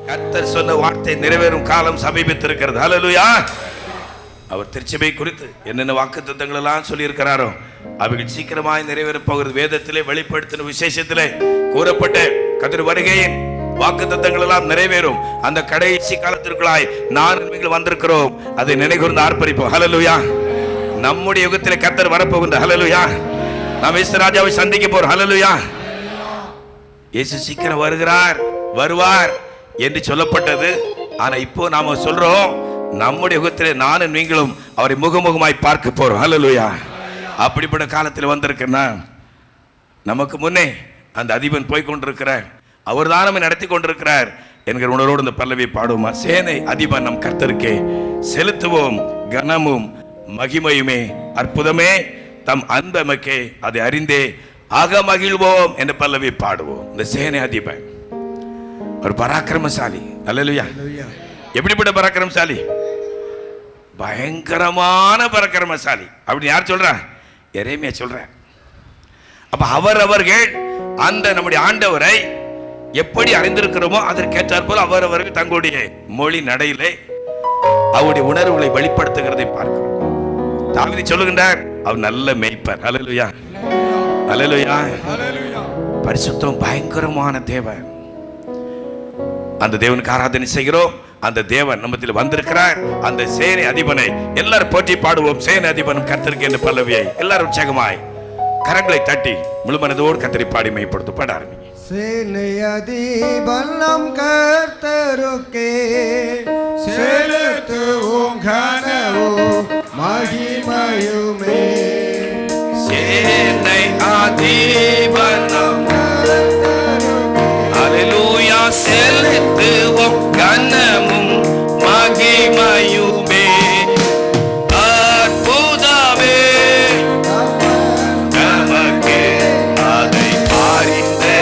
கர்த்தர் சொன்ன வார்த்தை நிறைவேறும் காலம் சமீபித்திருக்கிறது. ஹல்லேலூயா. அவர் திருச்சபை குறித்து என்னென்ன வாக்குத்தத்தங்கள் எல்லாம் சொல்லி இருக்கிறாரோ அவைகள் சீக்கிரமாய் நிறைவேறப் போகிறது. வேதத்திலே வெளிப்படுத்தின விசேஷத்திலே கூறப்பட்ட கர்த்தர் வருகையின் வாக்குத்தத்தங்கள் எல்லாம் நிறைவேறும். அந்த கடைசி காலத்திற்குள்ளாய் நான் நீங்கள் வந்திருக்கிறோம். அதை நினைகூர்ந்து ஆர்ப்பரிப்போம். ஹல்லேலூயா. நம்முடைய யுகத்திலே கர்த்தர் வரப்போகின்ற. ஹல்லேலூயா. நாம் இயேசு ராஜாவை சந்திக்க போறோம். ஹல்லேலூயா. இயேசு சீக்கிரம் வருவார் என்று சொல்லப்பட்டது. ஆனா இப்போ நாம சொல்றோம், நம்முடைய யுகத்திலே நானும் நீங்களும் அவரை முகமுகமாய் பார்க்க போறோம். ஹல்லேலூயா. அப்படிப்பட்ட காலத்தில் வந்திருக்கிறேன்னா நமக்கு முன்னே அந்த அதிபன் போய் கொண்டிருக்கிறார், அவர் தான் நம்மை நடத்தி கொண்டிருக்கிறார் என்கிற உணர்வோடு இந்த பல்லவியை பாடுவோமா? சேனை அதிபன் நம் கர்த்தருக்கே செலுத்துவோம் கனமும் மகிமையுமே, அற்புதமே தம் அன்பமக்கே, அதை அறிந்தே ஆக மகிழ்வோம் என்ற பல்லவியை பாடுவோம். இந்த சேனை அதிபன் ஒரு பராக்கிரமசாலி. அல்லேலூயா. எப்படிப்பட்ட பராக்கிரமசாலி? பயங்கரமான பராக்கிரமசாலி. அப்படி யார் சொல்றா? எரேமியா சொல்ற. அப்ப அவர்கள் அந்த நம்முடைய ஆண்டவரை எப்படி அறிந்திருக்கிறோமோ அதற்கேற்றாற் போல அவர்கள் தங்களுடைய மொழி நடையிலே அவருடைய உணர்வுகளை வெளிப்படுத்துகிறதை பார்க்கிறோம். தாவீது சொல்லுகின்றார், அவர் நல்ல மேய்ப்பர். அல்லேலூயா. அல்லேலூயா. பரிசுத்தம் பயங்கரமான தேவன். அந்த தேவனுக்கு ஆராதனை செய்கிறோம். அந்த தேவன் நம்மத்தில் வந்திருக்கிறார். அந்த சேனை அதிபனை எல்லாரும் போற்றி பாடுவோம். சேனை அதிபனும் கர்த்தருக்கு என்ற பல்லவியை எல்லாரும் உற்சாகமாய் கரங்களை தட்டி முழு மனதோடு கர்த்தரை பாடி மைப்படுத்த பாட ஆரம்பிங்க. சேனை அதிபன் நம் கர்த்தருக்கே செலுத்துவோம் கனமும் மகிமையுமே. சேனை அதிபன் நம் அல்லேலூயா செலுத்துவோம் கனமும் மகிமையுமே, அற்புதமே நமக்கு அதை அறிந்து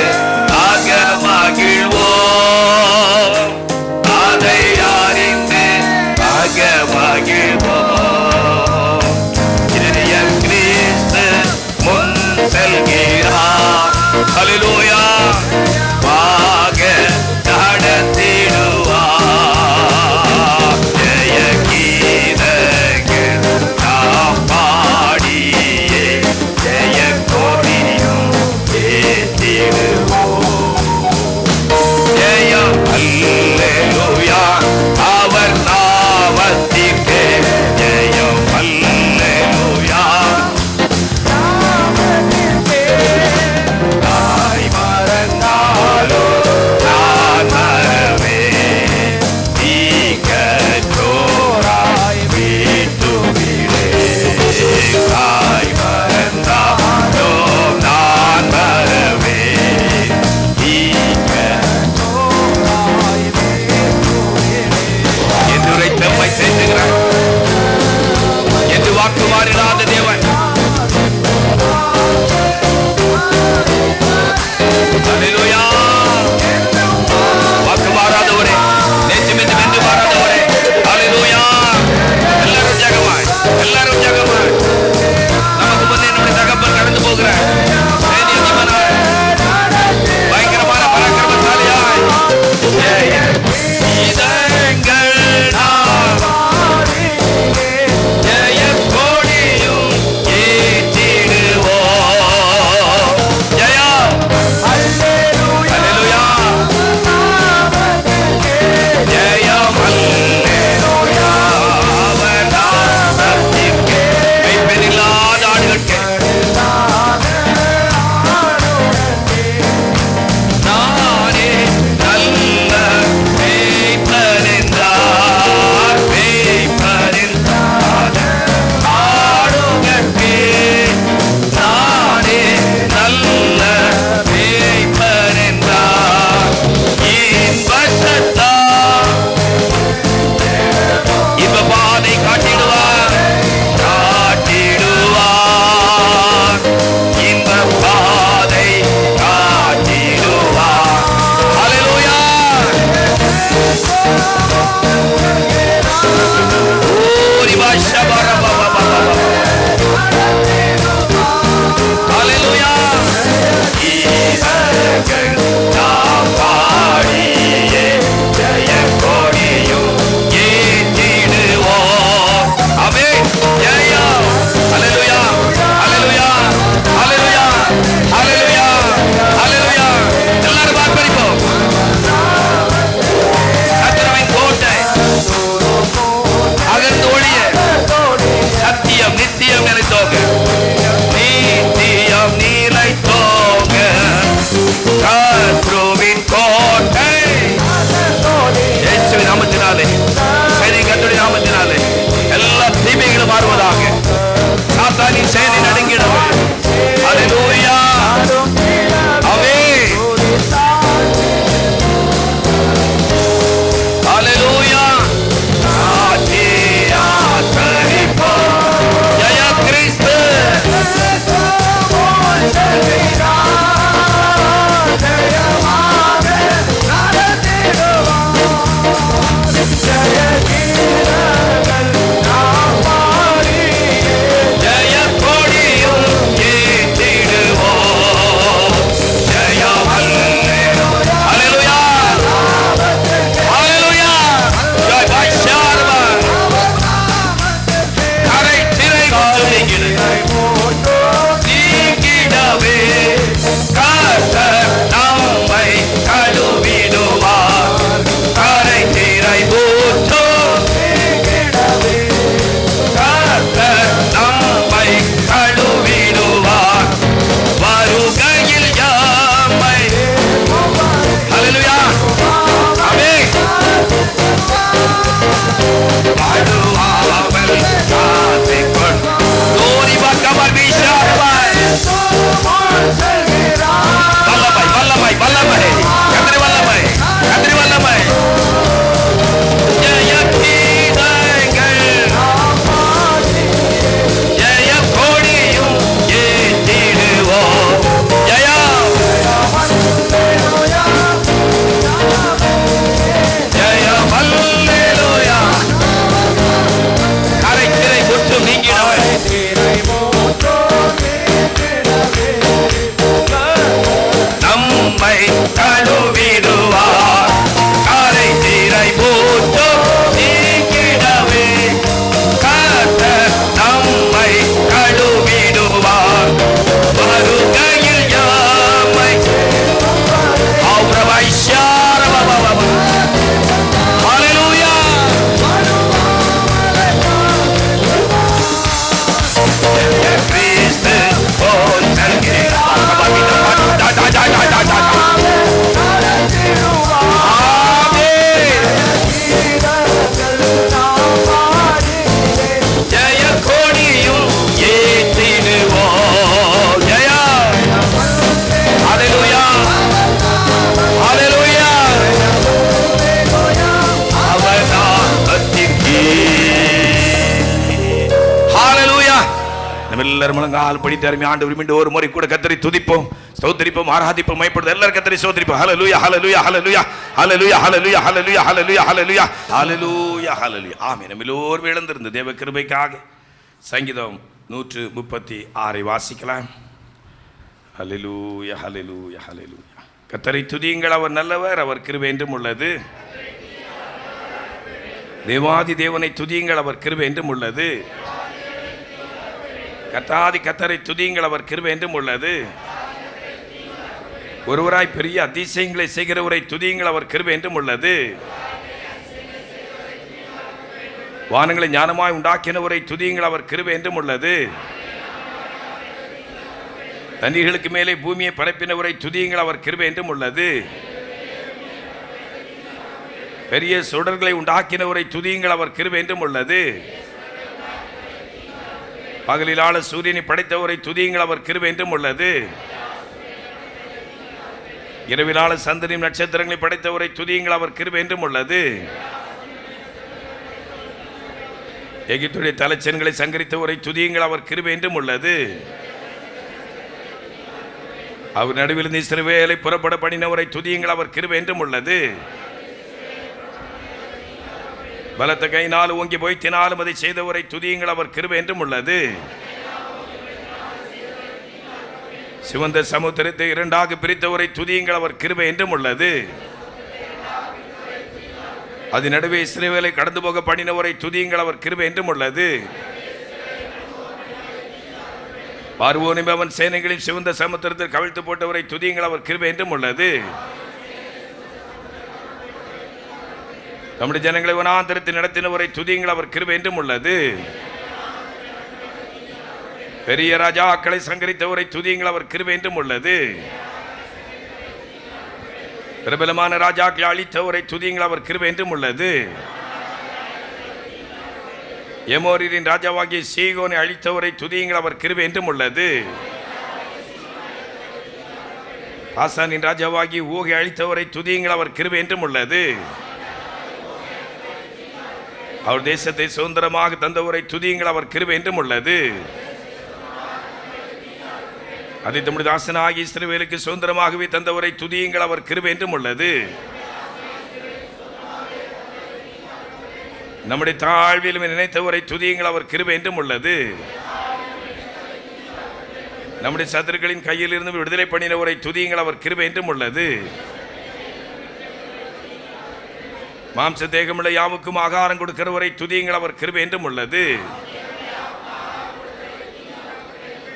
ஆக மகிழ்வோம், அதை அறிந்து ஆக மகிழ்வோம். இதயம் கிறிஸ்து முன் செல்கிறார். அல்லேலூயா. வாக நடத்திடும் எல்லாரும் முழங்கால் படிட்டு அருமை ஆண்டவர் மீண்டும் ஒரு முறை கூட கர்த்தரை துதிப்போம், ஸ்தோத்திரிப்போம், ஆராதிப்போம், மைப்படுத்த எல்லாரும் கர்த்தரை ஸ்தோத்திரிப்போம். ஹல்லேலூயா ஹல்லேலூயா ஹல்லேலூயா ஹல்லேலூயா ஹல்லேலூயா ஹல்லேலூயா ஹல்லேலூயா ஹல்லேலூயா ஹல்லேலூயா ஹல்லேலூயா. ஆமென். நம்ம எல்லோரும் எழுந்திருந்து தேவ கிருபைக்காக சங்கீதம் 136 வாசிக்கலாம். ஹல்லேலூயா ஹல்லேலூயா ஹல்லேலூயா. கர்த்தரை துதியுங்கள், அவர் நல்லவர், அவர் கிருபை என்றும் உள்ளது. தேவாதி தேவனை துதியுங்கள், அவர் கிருபை என்றும் உள்ளது. கர்த்தாதி கர்த்தரை துதியுங்கள், அவர் கிருபை என்றும் உள்ளது. ஒருவராய் பெரிய அதிசயங்களை செய்கிறவரை துதியுங்கள், அவர் கிருபை என்றும் உள்ளது. வானங்களை ஞானமாய் உண்டாக்கினவரை துதியுங்கள், அவர் கிருபை என்றும் உள்ளது. தண்ணீர்களுக்கு மேலே பூமியை பரப்பினவரை துதியுங்கள், அவர் கிருபை என்றும் உள்ளது. பெரிய சுடர்களை உண்டாக்கினவரை துதியுங்கள், அவர் கிருபை என்றும் உள்ளது. பகலிலான சூரியனை படைத்தவரை துதியுங்கள், அவர் கிருபை என்றும் உள்ளது. இரவிலான சந்திரன் நட்சத்திரங்களை படைத்தவரை துதியுங்கள், அவர் கிருபை என்றும் உள்ளது. எகிப்துடைய தலைச்சன்களை சங்கரித்தவரை துதியுங்கள், அவர் கிருபை என்றும் உள்ளது. அவர் நடுவில் இஸ்ரவேலை புறப்பட பண்ணினவரை துதியுங்கள், அவர் கிருபை என்றும் உள்ளது. பலத்த கையினால் ஓங்கி போய்த்தினாலும் அதை செய்தவரை துதியுங்கள், அவர் கிருபை என்றும் உள்ளது. சிவந்த சமுத்திரத்தை இரண்டாக பிரித்தவரை துதியுங்கள், அவர் கிருபை என்றும் உள்ளது. அது நடுவே இஸ்ரவேலை கடந்து போக பண்ணினவரை துதியுங்கள், அவர் கிருபை என்றும் உள்ளது. பார்வோனும் அவன் சேனைகளில் சிவந்த சமுத்திரத்தில் கவிழ்த்து போட்டவரை துதியுங்கள், அவர் கிருபை என்றும் உள்ளது. நம்முடைய ஜனங்களை வனாந்தரத்தில் நடத்தினவரை துதியுங்கள், அவர் கிருபை என்றும் உள்ளது. பெரிய ராஜாக்களை சங்கரித்தவரை துதியுங்கள், அவர் கிருபை என்றும் உள்ளது. பிரபலமான ராஜாக்களை அழித்தவரை துதியுங்கள், அவர் கிருபை என்றும் உள்ளது. எமோரியரின் ராஜாவாகிய சீகோனை அழித்தவரை துதியுங்கள், அவர் கிருபை என்றும் உள்ளது. பாசானின் ராஜாவாகி ஊகை அழித்தவரை துதியுங்கள், அவர் கிருபை என்றும் உள்ளது. அவர் தேசத்தை சுதந்திரமாக தந்தவரை துதியுங்கள், அவர் கிருபை என்றும் உள்ளது. அதை தம்முடைய தாசனாகி இஸ்ரவேலுக்கு சுதந்திரமாகவே தந்தவரை துதியுங்கள், அவர் கிருபை என்றும் உள்ளது. நம்முடைய தாழ்விலும் நினைத்தவரை துதியுங்கள், அவர் கிருபை என்றும் உள்ளது. நம்முடைய சத்துருக்களின் கையில் இருந்து விடுதலை பண்ணினவரை துதியுங்கள், அவர் கிருபை என்றும் உள்ளது. மாம்ச தேகமுள்ள யாவுக்கும் ஆகாரம் கொடுக்கிறவரை துதியுங்கள், அவர் கிருபை என்றும் உள்ளது.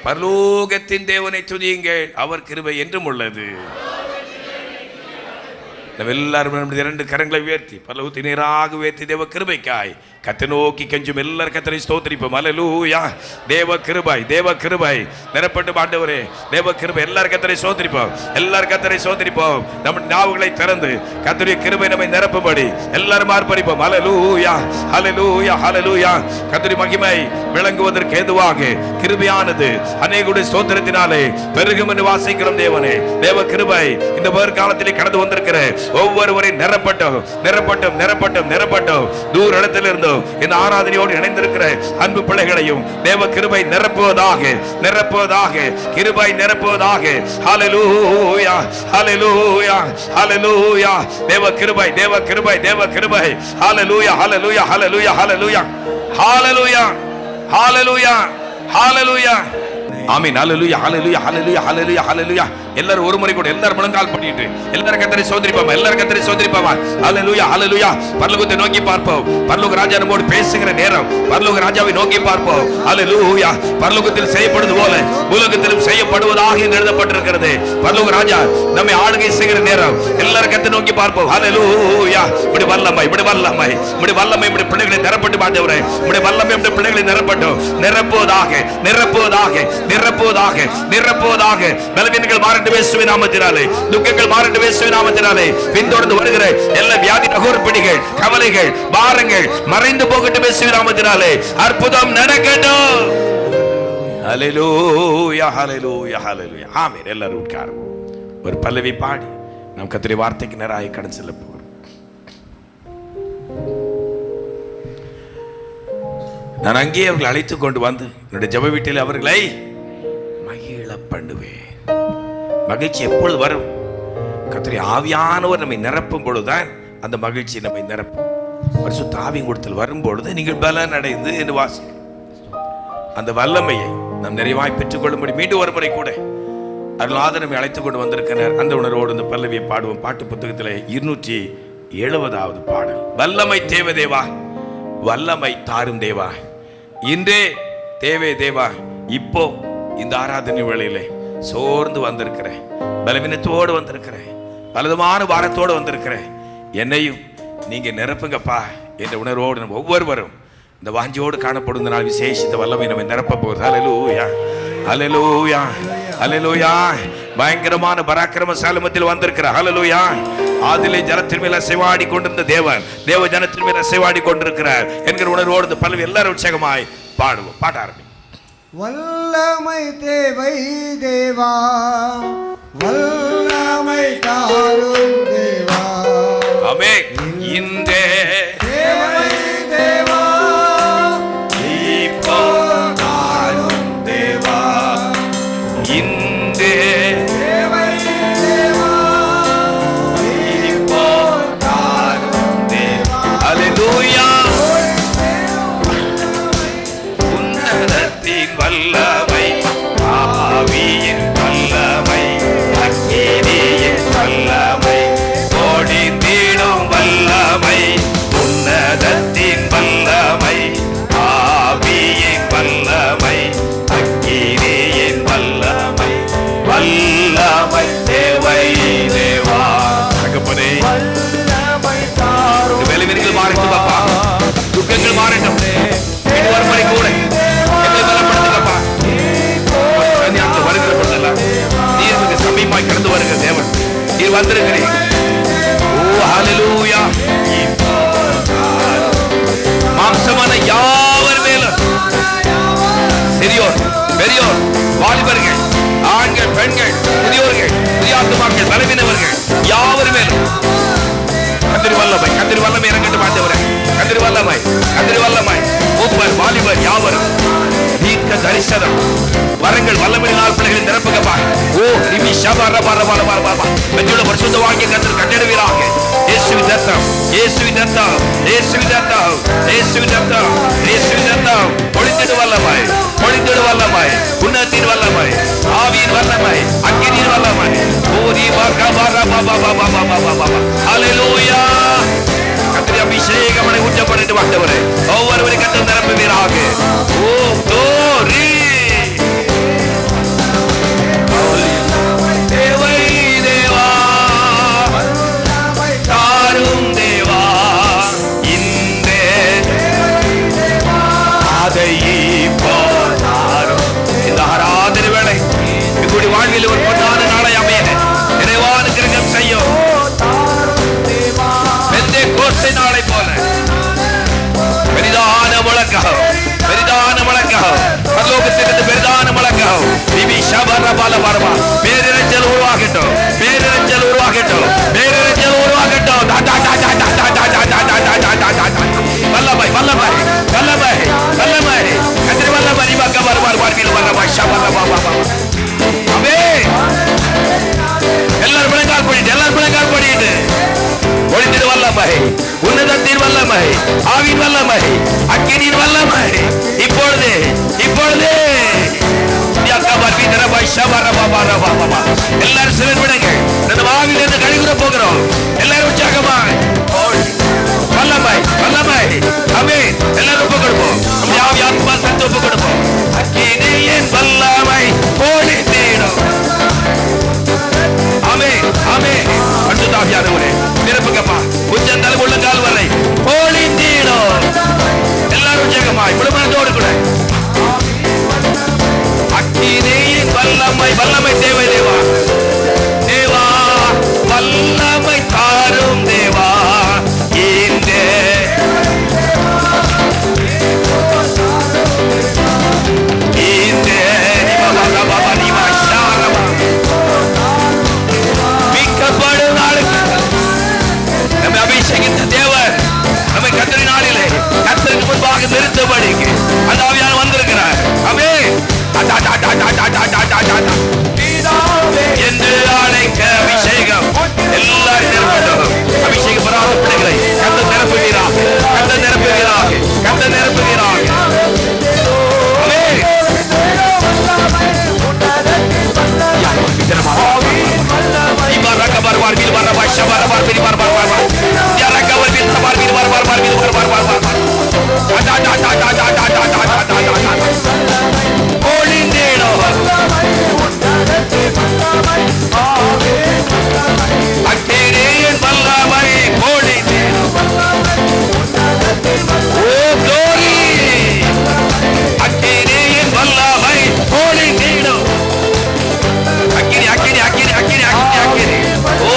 பரலோகத்தின் தேவனை துதியுங்கள், அவர் கிருபை என்றும் உள்ளது. நம்ம எல்லாரும் இரண்டு கரங்களை உயர்த்தி பரலோகத்தை நேராக உயர்த்தி தேவ கிருபைக்காய் கத்தை நோக்கி கெஞ்சும் எல்லாரும் கர்த்தரை ஸ்தோத்திரிப்போம். அல்லேலூயா. தேவ கிருபை, தேவ கிருபை நிரப்பட்டு ஆண்டவரே, தேவ கிருபை. எல்லாரும் கர்த்தரை ஸ்தோத்திரிப்போம், எல்லாரும் கர்த்தரை ஸ்தோத்திரிப்போம். நம்ம நாவுகளை திறந்து கர்த்தருடைய கிருபை நம்மை நிரப்பும்படி எல்லாரும் ஆர்ப்பரிப்போம். அல்லேலூயா அல்லேலூயா அல்லேலூயா. கர்த்தருடைய மகிமை விளங்குவதற்கு ஏதுவாக கிருபையானது அநேகருடைய ஸ்தோத்திரத்தினாலே பெருகும் என்று வாசிக்கிறோம். தேவனே, தேவ கிருபை இந்த காலத்திலே கடந்து வந்திருக்கிற ஒவ்வொருவரை நிரப்பட்டும் நிரப்பட்டும் நிரப்பட்டும் நிரப்பட்டும். தூர இடத்தில் இருந்தோம் இந்த ஆராதனையோடு இணைந்திருக்கிற அன்பு பிள்ளைகளையும் தேவ கிருபை நிரப்புவதாக நிரப்புவதாக கிருபை நிரப்புவதாக. ஹல்லேலூயா ஹல்லேலூயா ஹல்லேலூயா. தேவ கிருபை தேவ கிருபை தேவ கிருபை. ஹல்லேலூயா ஹல்லேலூயா ஹல்லேலூயா ஹல்லேலூயா ஹல்லேலூயா ஹல்லேலூயா ஹல்லேலூயா. ஆமென். ஹல்லேலூயா ஹல்லேலூயா ஹல்லேலூயா ஹல்லேலூயா ஹல்லேலூயா. எல்லாரும் ஒரு முறை கூட எல்லாரும் முழங்கால் பண்ணிட்டு எல்லாரும் கர்த்தரை ஸ்தோத்திரிப்போம், எல்லாரும் கர்த்தரை ஸ்தோத்திரிப்போம். ஹல்லேலூயா ஹல்லேலூயா. பரலோகத்தை நோக்கி பார்ப்போம். பரலோக ராஜா நம்மோடு பேசுகிற நேரம் பரலோக ராஜாவை நோக்கி பார்ப்போம். ஹல்லேலூயா. பரலோகத்தில் செய்யப்படுவது போல பூலோகத்திலும் செய்யப்படுவதாக எழுதப்பட்டிருக்கிறது. பரலோக ராஜா நம்மை ஆளுகை செய்கிற நேரம் எல்லாரும் கர்த்தரை நோக்கி பார்ப்போம். ஹல்லேலூயா. இப்படி வல்லமை இப்படி வல்லமை இப்படி வல்லமை இப்படி பிள்ளைகளை நிரப்பட்டு பாண்டவரே, இப்படி வல்லமை இப்படி பிள்ளைகளை நிரப்பட்டும் நிரப்புவதாக நிரப்புவதாக நிரப்புவதாக நிரப்புவதாக. பலவீனங்கள் மாறட்டும் இயேசுவின் நாமத்தினாலே, துக்கங்கள் மாறட்டும் இயேசுவின் நாமத்தினாலே. பின்தொடர்ந்து வருகிற எல்லா வியாதி நகர்பிடிகள் கவலைகள் பாரங்கள் மறைந்து போகட்டும் இயேசுவின் நாமத்தினாலே. அற்புதம் நடக்கட்டும். ஹல்லேலூயா ஹல்லேலூயா ஹல்லேலூயா. ஆமென். எல்லாரும் உட்காருவோம். ஒரு பல்லவி பாடி நாம் கர்த்தருடைய வார்த்தைக்கு நேராக கடந்து செல்ல போகிறோம். நான் அங்கே அவர்களை அழைத்து கொண்டு வந்து என்னுடைய ஜெப வீட்டில் அவர்களை பண்ணுவேன். மகிழ்ச்சி எப்பொழுது வரும்? கர்த்தருடைய ஆவியானவர் நம்மை நிரப்பும் பொழுதுதான் அந்த மகிழ்ச்சி நம்மை நிரப்பும். பரிசுத்த ஆவியின் கூட்டத்தில் வரும்பொழுது நீங்கள் பலன் அடைந்து என்று வாசிக்கும். அந்த வல்லமையை நாம் நிறைவாய் பெற்றுக்கொள்ளும்படி மீண்டும் ஒரு முறை கூட அருளாத நம்மை அழைத்துக் கொண்டு வந்திருக்கிறார். அந்த உணர்வோடு இந்த பல்லவியை பாடுவோம். பாட்டு புத்தகத்தில் 270வது பாடல். வல்லமை தேவை தேவா, வல்லமை தாரும் தேவா, இன்றே தேவை தேவா. இப்போ இந்த ஆராதனை வேளையிலே சோர்ந்து வந்திருக்கிறேன், பலவீனத்தோடு வந்திருக்கிறேன், பலவிதமான பாரத்தோடு வந்திருக்கிறேன், என்னையும் நீங்க நிரப்புங்கப்பா என்ற உணர்வோடு நம்ம ஒவ்வொருவரும் இந்த வாஞ்சியோடு காணப்படும் நாள் விசேஷித்த வல்லமை நம்ம நிரப்ப போகுது. ஹல்லேலூயா, ஹல்லேலூயா, ஹல்லேலூயா. பயங்கரமான பராக்கிரமசாலி மத்தியில் வந்திருக்கிறார். ஹல்லேலூயா. ஆதிலே ஜனத்தின் மேல் அசைவாடி கொண்டிருந்த தேவன் தேவ ஜனத்தின் மேல் அசைவாடி கொண்டிருக்கிறார் என்கிற உணர்வோடு இந்த பல்லவி எல்லாரும் உற்சாகமாய் பாடுவோம். பாட ஆரம்பி. வல்லமை தேவை தேவா, வல்லமை தாரும் தேவா. ஆமென். இன்றே தேவை தேவா, இப்போ தாரும் தேவா, இன்றே தேவை தேவா, இப்போ தாரும் தேவா. ஹல்லேலூயா. உன்னதத்தின் வல்லமை, ஆவியின் வல்லமை, அக்கினியின் வல்லமை, ஓடிந்திடும் வல்லமை, உன்னதத்தின் வல்லமை, ஆவியின் வல்லமை, அக்கினியின் வல்லமை, வல்லமை தேவை தேவா. தகப்பனே, வெளிவீர்கள் மாறட்டும் பாப்பா, துக்கங்கள் மாறட்டும், வீடு வருமுறை கூட எங்களை பலப்படுத்துங்கப்பா. வருகிற பொழுதெல்லாம் நீர் மிக சமீபமாய் கடந்து வருகிற தேவன், நீர் வந்திருக்கிறீர். ஓ ஹல்லேலூயா. மாம்சமான யாவர் மேலும், சிறியோர் பெரியோர், வாலிபர்கள், ஆண்கள் பெண்கள், முதியோர்கள், புதியாத்துமாக்கள், பலவீனவர்கள் யாவர் மேலும் கத்திரி வல்லமை, கத்திரி வல்லமை இறங்கட்டும் ஆண்டவரே. கத்திரி வல்லமை, கத்திரி வல்லமை, மூப்பர் வாலிபர் யாவரும் தீர்க்க தரிசனம் வரங்கள் வல்லமையினால் பிள்ளைகளை நிரப்புங்கப்பா. ஓ ரிமி ஷபர பர பர பர பர வெற்றியுள்ள பரிசுத்த வாக்கிய கர்த்தர் கட்டளையிடுவீராக. இயேசுவின் ரத்தம், இயேசுவின் ரத்தம், இயேசுவின் ரத்தம், இயேசுவின் ரத்தம், இயேசுவின் ரத்தம் பொழிந்திடு வல்லமை, பொழிந்திடு வல்லமை, உன்னதத்தின் வல்லமை, ஆவியின் வல்லமை, அக்கினியின் வல்லமை. ஓ ரிவா கபர பப பப பப பப. ஹல்லேலூயா. கர்த்தருடைய அபிஷேகமனை ஊற்றப்பட்டு ஆண்டவரே ஒவ்வொருவரையும் கர்த்தர் நிரப்புவீராக. ஓ glory. தேவை தேவா, தாரும் தேவா, இன்றே அதை இப்போ தாரும். இந்த ஆராதனை வேளை எங்களுடைய வாழ்வில் ஒரு பொன்னான நாளை அமைய நிறைவான கிரகம் செய்யும். பெந்தேகோஸ்தே நாளை போல பெரிதான முழக்கம், பெரிதான முழக்கம், பரலோகத்திலிருந்து பெரிதான முழக்கம். பிபி ஷபர பல பரமா பேரிரஞ்சல் உருவாகட்டும், பேரிரஞ்சல் உருவாகட்டும், பேரிரஞ்சல் உருவாகட்டும். வல்லமை, வல்லமை, வல்லமை, வல்லமை, கத்திரி வல்லமை, இவங்க வருவார் வாழ்வில் வல்லமை. ஷபர பாபா பாபா. ஆமென். எல்லாரும் முழங்கால் படிட்டு, எல்லாரும் முழங்கால் படிட்டு ஒளிந்திடு வல்லமை, உன்னதத்தின் வல்லமை, ஆவியின் வல்லமை, அக்கினியின் வல்லமை இப்பொழுது, இப்பொழுது எல்லாரும் சிலர் விடுங்கள். நம்ம ஆவியிலிருந்து கழிவுற போகிறோம். எல்லாரும் உற்சாகமாய் வல்லமை, வல்லமை. ஆமென். எல்லாரும் ஒப்பு கொடுப்போம். நம்முடைய ஆவி ஆத்மா சத்து ஒப்பு கொடுப்போம். அக்கினியின் வல்லமை ஒளிந்திடும். ஆமென், ஆமென். பரிசுத்த ஆவியானவரே நிரப்புங்கப்பா. உச்சந்தலை உள்ளங்கால் வரை ஒளிந்திடும். எல்லாரும் உற்சாகமாய் முழுமனதோடு கூட அக்கினியின் வல்லமை, வல்லமை தேவை தேவா, தேவா வல்லமை தாரும் தேவா, இன்றே இன்றே மீட்கப்படும் நாளுக்கு நம்மை அபிஷேகித்த தேவன் நம்மை கர்த்தரி நாளிலே கர்த்தருக்கு முன்பாக நிறுத்தபடிக்கு அந்த ஆவியானவர் வந்திருக்கிறார். ஆமென். பொழிந்திடும் அக்கினியின் வல்லமை பொழிந்திடும். ஓ glory, அக்கினியின் வல்லமை பொழிந்திடும். அக்கினி அக்கினி அக்கினி அக்கினி அக்கினி அக்கினி. ஓ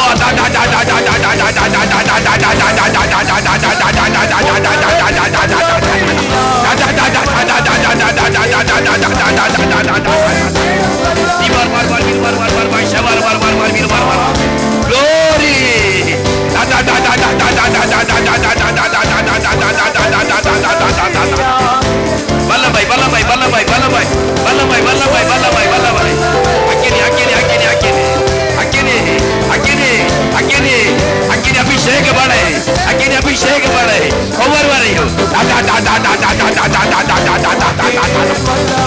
glory. வல்லமை வல்லமை வல்லமை வல்லமை வல்லமை வல்லமை வல்லமை வல்லமை. அக்கினி அக்கினி அக்கினி அக்கினி அக்கினி அக்கினி அக்கினி அக்கினி அபிஷேகமலை அக்கினி அபிஷேகமலை ஒவ்வொருவரையும்.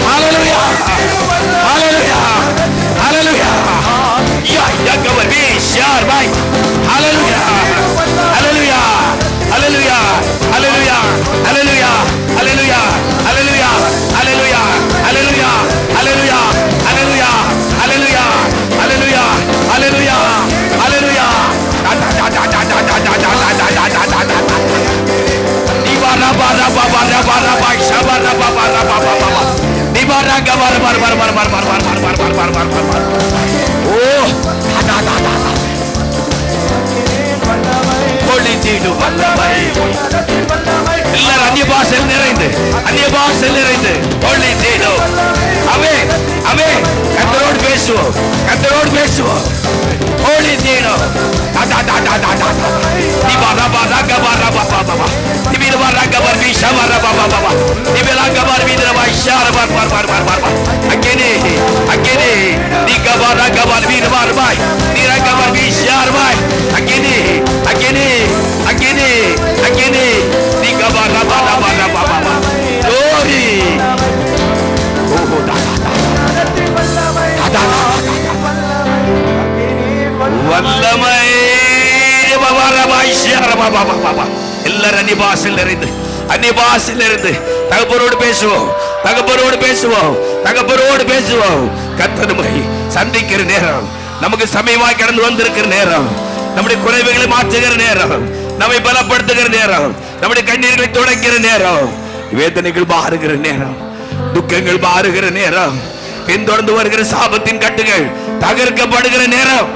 ஹalleluya ஹalleluya ஹalleluya. யா யகவர் வீஷார் பை. ஹalleluya ஹalleluya ஹalleluya ஹalleluya ஹalleluya ஹalleluya ஹalleluya ஹalleluya ஹalleluya ஹalleluya ஹalleluya ஹalleluya ஹalleluya ஹalleluya ஹalleluya. நிபாரா பாரா பாரா பாரா பாஷாரா பாரா பாபா நிபாரா கபார பார பார பார பார பார பார பார பார பார பார பார. ஓ பொழிந்திடும் வல்லமை. எல்லாரும் அந்நிய பாஷையில் நிறைந்து அந்நிய பாஷையில் நிறைந்து பொழிந்திடும். அவே அவே கர்த்தரோடு பேசுவோம் கர்த்தரோடு பேசுவோம். பொழிந்திடும். நிபாரா பாரா கபார பாபா பாபா நிபிரா கபார விஷாரா பாபா பாபா நிபிரா கபார விதரா விஷாரா பார பார பார பார பார. அக்கினி அக்கினி தி கபார கபார விதரா பாய் நிரா கபார விஷாரா பாய். அக்கினி அக்கினி அக்கினி அக்கினி தி கபார பாரா பாரா பாபா glory. ஓஹோ தா தா வல்லமை எல்லாரும் அந்நிபாசில் இருந்து அந்நிபாசில் இருந்து தகப்பரோடு பேசுவோம் தகப்பரோடு பேசுவோம் தகப்பரோடு பேசுவோம். கர்த்தரை சந்திக்கிற நேரம், நமக்கு சமயமாய் கடந்து வந்திருக்கிற நேரம், நம்முடைய குறைவுகளை மாற்றுகிற நேரம், நம்மை பலப்படுத்துகிற நேரம், நம்முடைய கண்ணீர்களை துடைக்கிற நேரம், வேதனைகள் மாறுகிற நேரம், துக்கங்கள் மாறுகிற நேரம், பின்தொடர்ந்து வருகிற சாபத்தின் கட்டுகள் தகர்க்கப்படுகிற நேரம்.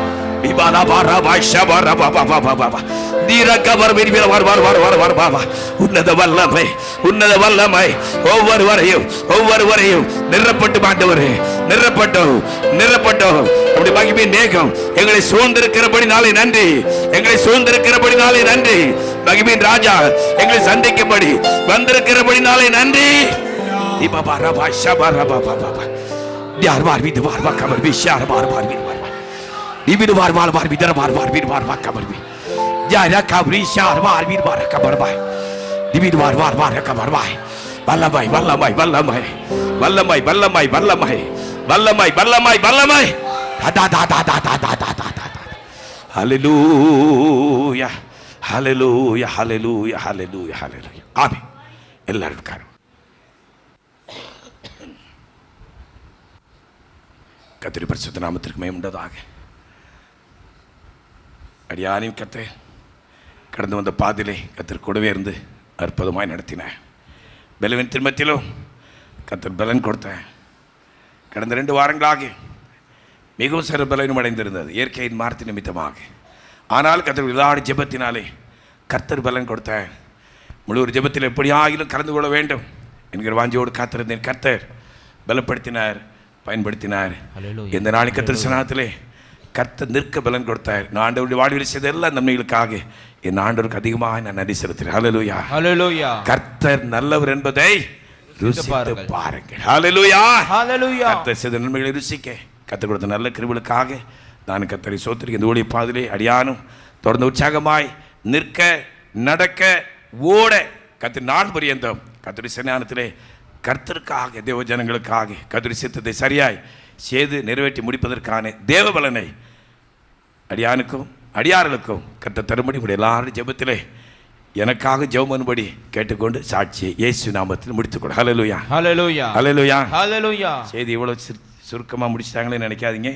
உன்னத வல்லமை உன்னத வல்லமை ஒவ்வொருவரையும் ஒவ்வொருவரையும் நிரப்பட்டு மாட்டவரே நிரப்பட்டோம் நிரப்பட்டோம். அப்படி மகிமை நேகம் எங்களை சூழ்ந்திருக்கிறபடினாலே நன்றி, எங்களை சூழ்ந்திருக்கிறபடினாலே நன்றி. மகிமையின் ராஜா எங்களை சந்திக்கும்படி வந்திருக்கிறபடினாலே நன்றி. Ibir bar bar bar bidar bar bar bir bar bar kabar bi jara kabri shar bar bir bar kabar bai ibir bar bar bar kabar bai ballamai ballamai ballamai ballamai ballamai ballamai ballamai ballamai ballamai da da da da da da da da da. Hallelujah hallelujah hallelujah hallelujah hallelujah. Amen. எல்லாரும் உட்காரும். கர்த்தருடைய பரிசுத்த நாமத்திற்கு மகிமை உண்டாதாக. அடியாரையும் கத்த கடந்து வந்த பாதிலே கத்தர் கூடவே இருந்து அற்புதமாய் நடத்தினேன். பலவின் திருமத்திலும் கத்தர் பலன் கொடுத்தேன். கடந்த 2 வாரங்களாக மிகவும் சிறு பலனும் அடைந்திருந்தது இயற்கையின் மார்த்தி நிமித்தமாக. ஆனால் கத்தர் விளையாடு ஜெபத்தினாலே கர்த்தர் பலன் கொடுத்தேன். முழு ஒரு ஜெபத்தில் எப்படியாகிலும் கலந்து கொள்ள வேண்டும் என்கிற வாஞ்சியோடு காத்திருந்தேன். கர்த்தர் பலப்படுத்தினார், பயன்படுத்தினார். இந்த நாளைக்கு கர்த்தர் சனாத்திலே கர்த்தர் நிற்க பலன் கொடுத்தார். நான் ஆண்டவருடைய வாழ்வில் செய்த எல்லா நன்மைகளுக்காக என் ஆண்டவருக்கு அதிகமாக நான் நன்றி செலுத்துகிறேன். ஹல்லேலூயா ஹல்லேலூயா. கர்த்தர் நல்லவர் என்பதை ருசித்து பாருங்கள். ஹல்லேலூயா ஹல்லேலூயா. கர்த்தர் செய்த நன்மைகளை ருசிக்க கர்த்தர் கொடுத்த நல்ல கிருபைகளுக்காக நான் கர்த்தரை ஸ்தோத்திரிக்கிறேன். இந்த ஊழிய பாதையிலே அடியானும் தொடர்ந்து உற்சாகமாய் நிற்க நடக்க ஓட கர்த்தர் நாள் பரியந்தம் கர்த்தருடைய சன்னிதானத்திலே கர்த்தருக்காக தேவ ஜனங்களுக்காக கர்த்தருடைய சித்தத்தை சரியாய் செய்து நிறைவேற்றி முடிப்பதற்கான தேவ பலனை அடியானுக்கும் அடியார்களுக்கும் கர்த்தர் தரும்படி உடைய எல்லாரும் ஜெபத்திலே எனக்காக ஜெபம் பண்ணும்படி கேட்டுக்கொண்டு சாட்சியை இயேசு நாமத்தில் முடித்துக்கொடு. ஹல்லேலூயா, ஹல்லேலூயா, ஹல்லேலூயா, ஹல்லேலூயா. செய்தி இவ்வளவு சுருக்கமாக முடிச்சிட்டாங்களே நினைக்காதீங்க.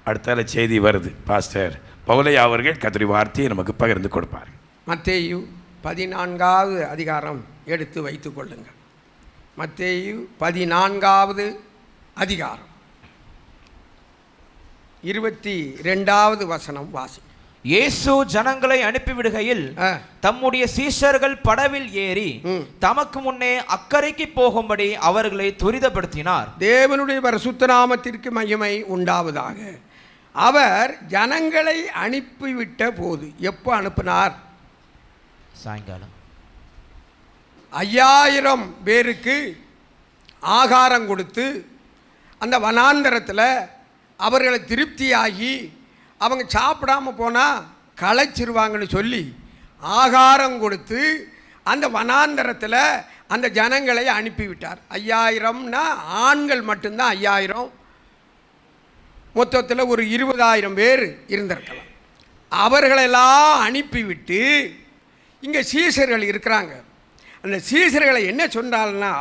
அடுத்தால செய்தி வருது. பாஸ்டர் பவுலையா அவர்கள் கர்த்தருடைய வார்த்தையை நமக்கு பகிர்ந்து கொடுப்பார். மத்தேயு 14வது அதிகாரம் எடுத்து வைத்துக் கொள்ளுங்கள். மத்தேயு 14வது அதிகாரம் 22வது வசனம் வாசி. இயேசு ஜனங்களை அனுப்பிவிடுகையில் தம்முடைய சீஷர்கள் படவில் ஏறி தமக்கு முன்னே அக்கறைக்கு போகும்படி அவர்களை துரிதப்படுத்தினார். தேவனுடைய பரிசுத்த நாமத்திற்கு மகிமை உண்டாவதாக. அவர் ஜனங்களை அனுப்பிவிட்ட போது எப்போ அனுப்பினார்? சாயங்காலம் 5000 பேருக்கு ஆகாரம் கொடுத்து அந்த வனாந்தரத்தில் அவர்களை திருப்தியாகி அவங்க சாப்பிடாமல் போனால் களைச்சிருவாங்கன்னு சொல்லி ஆகாரம் கொடுத்து அந்த வனாந்தரத்தில் அந்த ஜனங்களை அனுப்பிவிட்டார். 5000னா ஆண்கள் மட்டும்தான் 5000, மொத்தத்தில் ஒரு 20,000 பேர் இருந்திருக்கலாம். அவர்களெல்லாம் அனுப்பிவிட்டு இங்கே சீசர்கள் இருக்கிறாங்க. அந்த சீசர்களை என்ன சொன்னால்னா,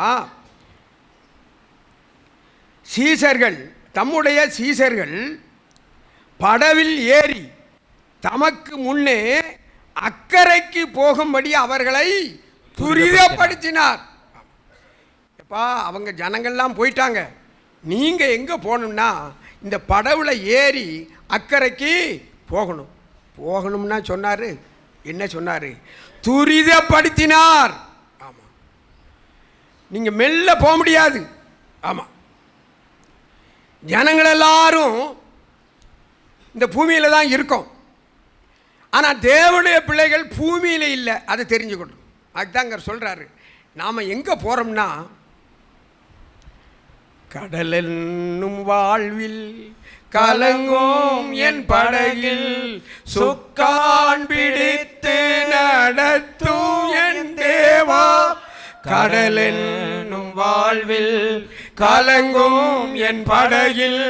சீசர்கள் தம்முடைய சீசர்கள் படவில் ஏறி தமக்கு முன்னே அக்கறைக்கு போகும்படி அவர்களை துரிதப்படுத்தினார். எப்பா, அவங்க ஜனங்கள்லாம் போயிட்டாங்க, நீங்கள் எங்கே போகணும்னா இந்த படவில் ஏறி அக்கறைக்கு போகணும்னா சொன்னார். என்ன சொன்னார்? துரிதப்படுத்தினார். ஆமாம், நீங்கள் மெல்ல போக முடியாது. ஆமாம், ஜனங்கள் எல்லாரும் இந்த பூமியில் தான் இருக்கும். ஆனால் தேவனுடைய பிள்ளைகள் பூமியில் இல்லை, அதை தெரிஞ்சுக்கணும். அதுதாங்க சொல்கிறாரு. நாம் எங்கே போகிறோம்னா, கடல் என்னும் வாழ்வில் கலங்கும் என் படகில் சுக்கான் பிடித்து நடத்தும் என் தேவா. கடல் என்னும் வாழ்வில் கலங்கும் என் படகில்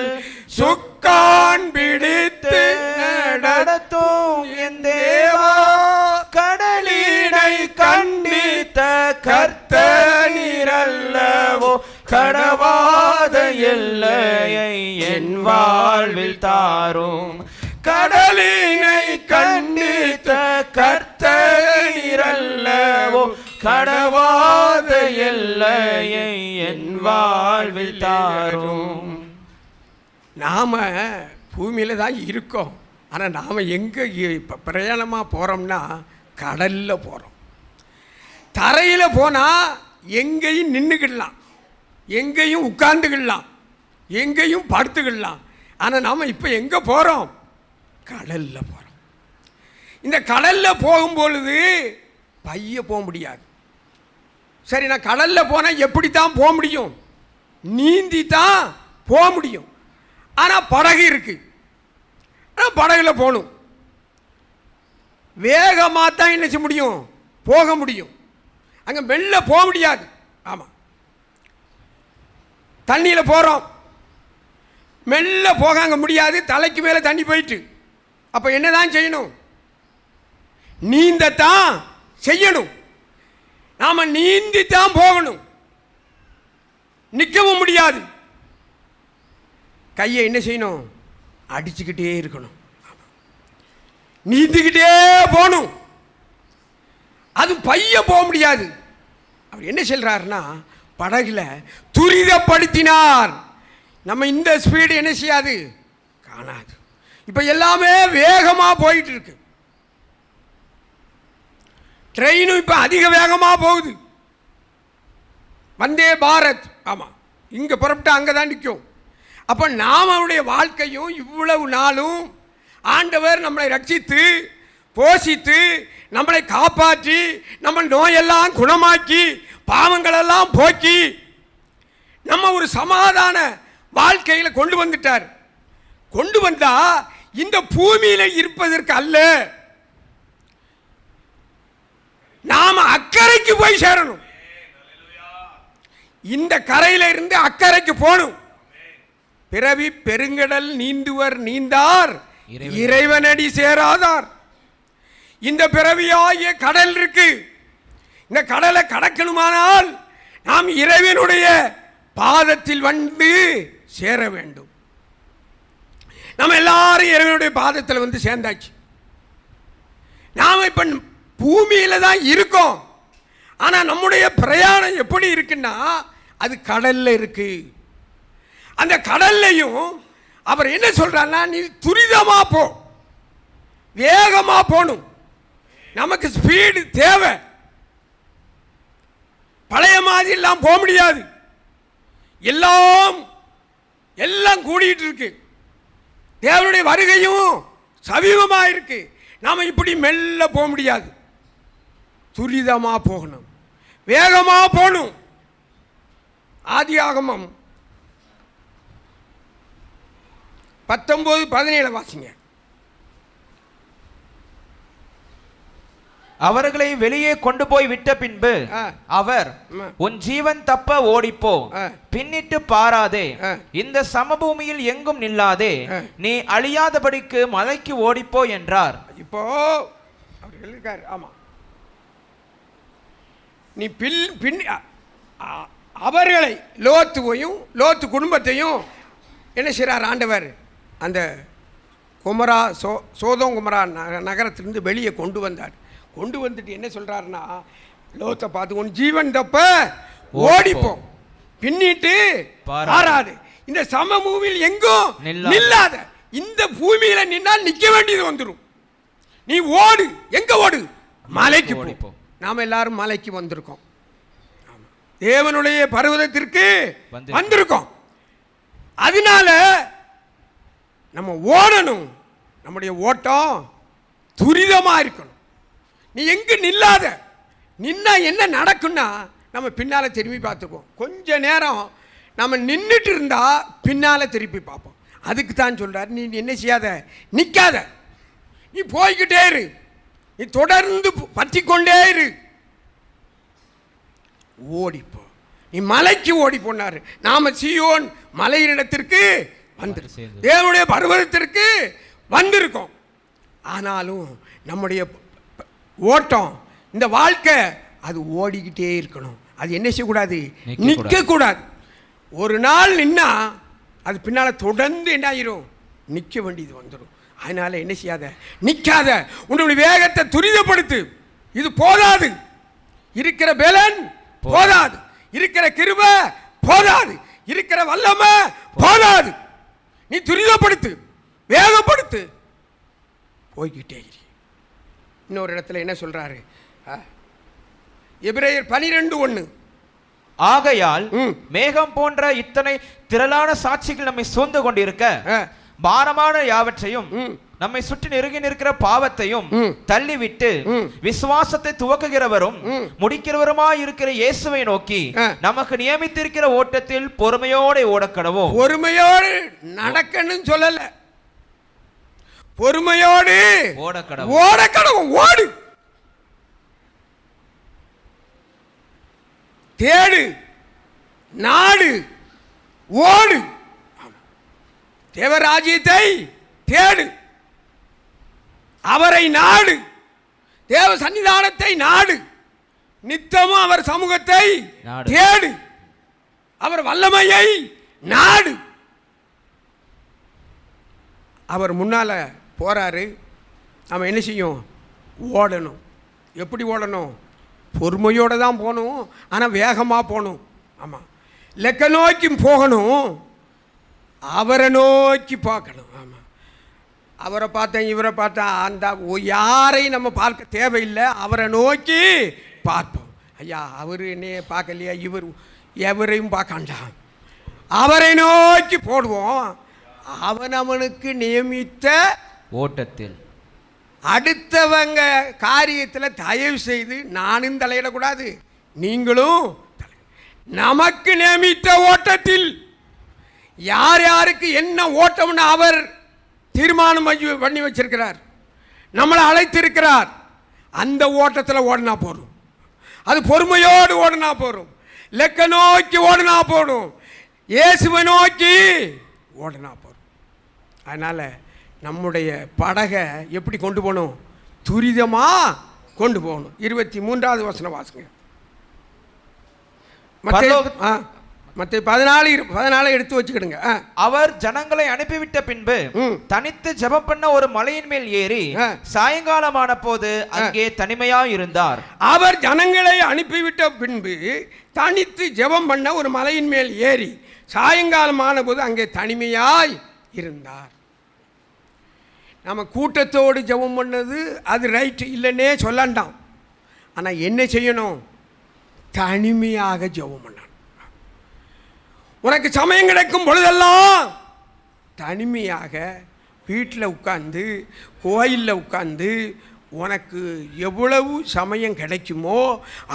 சுக்கான் பிடித்து நடத்தும் என் தேவா. கடலினை கண்டித்த கர்த்தரல்லவோ கடவாத எல்லையை என் வாழ்வில் தாரும். கடலினை கண்டித்த கர்த்தரல்லவோ கடவாத எல்லையை என் வாழ்வில் தாரும். நாம் பூமியில் தான் இருக்கோம். ஆனால் நாம் எங்கே பிரயாணமாக போகிறோம்னா கடலில் போகிறோம். தரையில் போனால் எங்கேயும் நின்றுக்கிடலாம், எங்கேயும் உட்கார்ந்துக்கிடலாம், எங்கேயும் படுத்துக்கிடலாம். ஆனால் நாம் இப்போ எங்கே போகிறோம்? கடலில் போகிறோம். இந்த கடலில் போகும்பொழுது பைய போக முடியாது. சரி, நான் கடலில் போனால் எப்படி தான் போக முடியும்? நீந்தி தான் போக முடியும். ஆனால் படகு இருக்கு, ஆனால் படகுல போகணும். வேகமாக தான் என்ன செய்ய முடியும்? போக முடியும். அங்கே மெல்ல போக முடியாது. ஆமாம், தண்ணியில் போகிறோம், மெல்ல போக அங்கே முடியாது. தலைக்கு மேலே தண்ணி போயிட்டு அப்போ என்ன தான் செய்யணும்? நீந்தத்தான் செய்யணும். நாம் நீந்தித்தான் போகணும், நிற்கவும் முடியாது. கையை என்ன செய்யணும்? அடிச்சுக்கிட்டே இருக்கணும், நீந்திக்கிட்டே போகணும். அது பைய போக முடியாது. அவர் என்ன சொல்றாருன்னா, படகுல துரிதப்படுத்தினார். நம்ம இந்த ஸ்பீடு என்ன செய்யாது? காணாது. இப்போ எல்லாமே வேகமாக போயிட்டு இருக்கு. ட்ரெயினும் இப்போ அதிக வேகமாக போகுது. வந்தே பாரத். ஆமாம், இங்கே புறப்பட்டு அங்கே தான் நிற்கும். அப்போ நாம் அவருடைய வாழ்க்கையும் இவ்வளவு நாளும் ஆண்டவர் நம்மளை ரட்சித்து போஷித்து நம்மளை காப்பாற்றி நம்ம நோயெல்லாம் குணமாக்கி பாவங்களெல்லாம் போக்கி நம்ம ஒரு சமாதான வாழ்க்கையில் கொண்டு வந்துட்டார். கொண்டு வந்தா இந்த பூமியில் இருப்பதற்கு அல்ல, நாம் அக்கறைக்கு போய் சேரணும். இந்த கரையில இருந்து அக்கறைக்கு போகணும். பிறவி பெருங்கடல் நீந்துவர் நீந்தார் இறைவனடி சேராதார். இந்த பிறவியாகிய கடல் இருக்கு. இந்த கடலை கடக்கணுமானால் நாம் இறைவனுடைய பாதத்தில் வந்து சேர வேண்டும். நம்ம எல்லாரும் இறைவனுடைய பாதத்தில் வந்து சேர்ந்தாச்சு. நாம் இப்ப பூமியில தான் இருக்கோம். ஆனா நம்முடைய பிரயாணம் எப்படி இருக்குன்னா அது கடல்ல இருக்கு. அந்த கடல்லையும் அவர் என்ன சொல்றாருன்னா, நீ துரிதமா போ, வேகமா போகணும். நமக்கு ஸ்பீடு தேவை. பழைய மாதிரி எல்லாம் போக முடியாது. எல்லாம் கூடிட்டு இருக்கு. தேவனுடைய வருகையும் சமீபமா இருக்கு. நாம இப்படி மெல்ல போக முடியாது. துரிதமா போகணும், வேகமா போகணும். ஆதியாகமம் 19:17 வாசிங்க. அவர்களை வெளியே கொண்டு போய் விட்ட பின்பு அவர், உன் ஜீவன் தப்ப ஓடிப்போ, பின்னிட்டு பாராதே, இந்த சமபூமியில் எங்கும் நில்லாதே, நீ அழியாதபடிக்கு மலைக்கு ஓடிப்போ என்றார். இப்போ அவர் எழுதிருக்காரு. ஆமா, நீ அவர்களை லோத்து குடும்பத்தையும் என்ன செய்றார் ஆண்டவர், அந்த சோதோம் குமரா நகரத்திலிருந்து வெளியே கொண்டு வந்தார். கொண்டு வந்துட்டு என்ன சொல்றாருன்னா, லோத்தை பார்த்து உன் ஜீவன் தப்ப ஓடிப்போம், பின்னிட்டு பாராது, இந்த சமபூமியில் எங்கும் நில்லாத. இந்த பூமியில நின்னால் நிக்க வேண்டியது வந்துடும். நீ ஓடு. எங்க ஓடு? மலைக்கு போ. நாம எல்லாரும் மலைக்கு வந்திருக்கோம். தேவனுடைய பர்வதத்திற்கு வந்திருக்கோம். அதனால நம்ம ஓடணும். நம்முடைய ஓட்டம் துரிதமா இருக்கணும். நீ எங்க நில்லாத. நின்னா என்ன நடக்கும்னா, நம்ம பின்னால திரும்பி பார்த்துக்குவோம். கொஞ்ச நேரம் நம்ம நின்றுட்டு இருந்தா பின்னால திருப்பி பார்ப்போம். அதுக்கு தான் சொல்றாரு, நீ என்ன செய்யாத, நிக்காத, நீ போய்கிட்டே இரு, நீ தொடர்ந்து பற்றி கொண்டே இரு, ஓடிப்போ. நீ மலைக்கு ஓடி போனாரு. நாம சீயோன் மலையினிடத்திற்கு வந்து தேவனுடைய பர்வதத்திற்கு வந்திருக்கோம். ஆனாலும் நம்முடைய ஓட்டம், இந்த வாழ்க்கை, அது ஓடிக்கிட்டே இருக்கணும். அது என்ன செய்யக்கூடாது? நிற்க கூடாது. ஒரு நாள் நின்னா அது பின்னால தொடர்ந்து என்ன ஆயிரும்? நிற்க வேண்டியது வந்துடும். அதனால என்ன செய்யாத, நிற்காத, உன்னுடைய வேகத்தை துரிதப்படுத்து. இது போதாது. இருக்கிற பலன் போதாது, இருக்கிற கிருபை போதாது, இருக்கிற வல்லமை போதாது. நீ துரிதப்படுத்து, வேகப்படுத்து, போய்கிட்டே இரு. இன்னொரு இடத்துல என்ன சொல்றாரு? எபிரேயர் 12:1, ஆகையால் மேகம் போன்ற இத்தனை திரளான சாட்சிகள் நம்மை சூழ்ந்து கொண்டிருக்க, பாரமான யாவற்றையும் நம்மை சுற்றி நெருங்கி நிற்கிற பாவத்தையும் தள்ளிவிட்டு விசுவாசத்தை துவக்குகிறவரும் முடிக்கிறவருமாய் இருக்கிற இயேசுவை நோக்கி நமக்கு நியமித்திருக்கிற ஓட்டத்தில் பொறுமையோடு ஓடக்கடவோம். பொறுமையோடு நடக்கணும் சொல்லல, பொறுமையோடு ஓடக்கடவும். ஓடு, தேடு, நாடு, ஓடு. தேவராஜ்யத்தை தேடு, அவரை நாடு, தேவ சன்னிதானத்தை நாடு, நித்தமும் அவர் சமூகத்தை தேடு, அவர் வல்லமையை நாடு. அவர் முன்னால போறாரு. நம்ம என்ன செய்யும்? ஓடணும். எப்படி ஓடணும்? பொறுமையோடு தான் போகணும். ஆனால் வேகமாக போகணும். ஆமாம், லெக்க நோக்கி போகணும், அவரை நோக்கி பார்க்கணும். ஆமாம், அவரை பார்த்தேன் இவரை பார்த்தேன் அந்த யாரையும் நம்ம பார்க்க தேவையில்லை, அவரை நோக்கி பார்ப்போம். ஐயா அவர் என்னைய பார்க்கலையா, எவரையும் பார்க்காண்டாம், அவரை நோக்கி போடுவோம். அவனுக்கு நியமித்த ஓட்டத்தில் அடுத்தவங்க காரியத்தில் தயவு செய்து நானும் தலையிடக்கூடாது, நீங்களும். நமக்கு நியமித்த ஓட்டத்தில் யார் யாருக்கு என்ன ஓட்டம்னு அவர் தீர்மானம் பண்ணி வச்சிருக்கிறார், நம்மளை அழைத்திருக்கிறார். அந்த ஓட்டத்தில் ஓடினா போறோம். அது பொறுமையோடு ஓடினா போறோம், லெக்க நோக்கி ஓடினா போடும், இயேசுவை நோக்கி ஓடினா போறோம். அதனால நம்முடைய படகை எப்படி கொண்டு போகணும்? துரிதமா கொண்டு போகணும். 23வது வசனம் வாசிங்க. மத்தேயு 14 எடுத்து வச்சுக்கிடுங்க. அவர் ஜனங்களை அனுப்பிவிட்ட பின்பு தனித்து ஜெபம் பண்ண ஒரு மலையின் மேல் ஏறி சாயங்காலமான போது அங்கே தனிமையாய் இருந்தார். அவர் ஜனங்களை அனுப்பிவிட்ட பின்பு தனித்து ஜெபம் பண்ண ஒரு மலையின் மேல் ஏறி சாயங்காலமான போது அங்கே தனிமையாய் இருந்தார். நம்ம கூட்டத்தோடு ஜெபம் பண்ணது அது ரைட் இல்லைன்னே சொல்லண்டாம். ஆனால் என்ன செய்யணும்? தனிமையாக ஜெபம் பண்ணணும். உனக்கு சமயம் கிடைக்கும் பொழுதெல்லாம் தனிமையாக வீட்டில் உட்கார்ந்து கோயிலில் உட்கார்ந்து உனக்கு எவ்வளவு சமயம் கிடைக்குமோ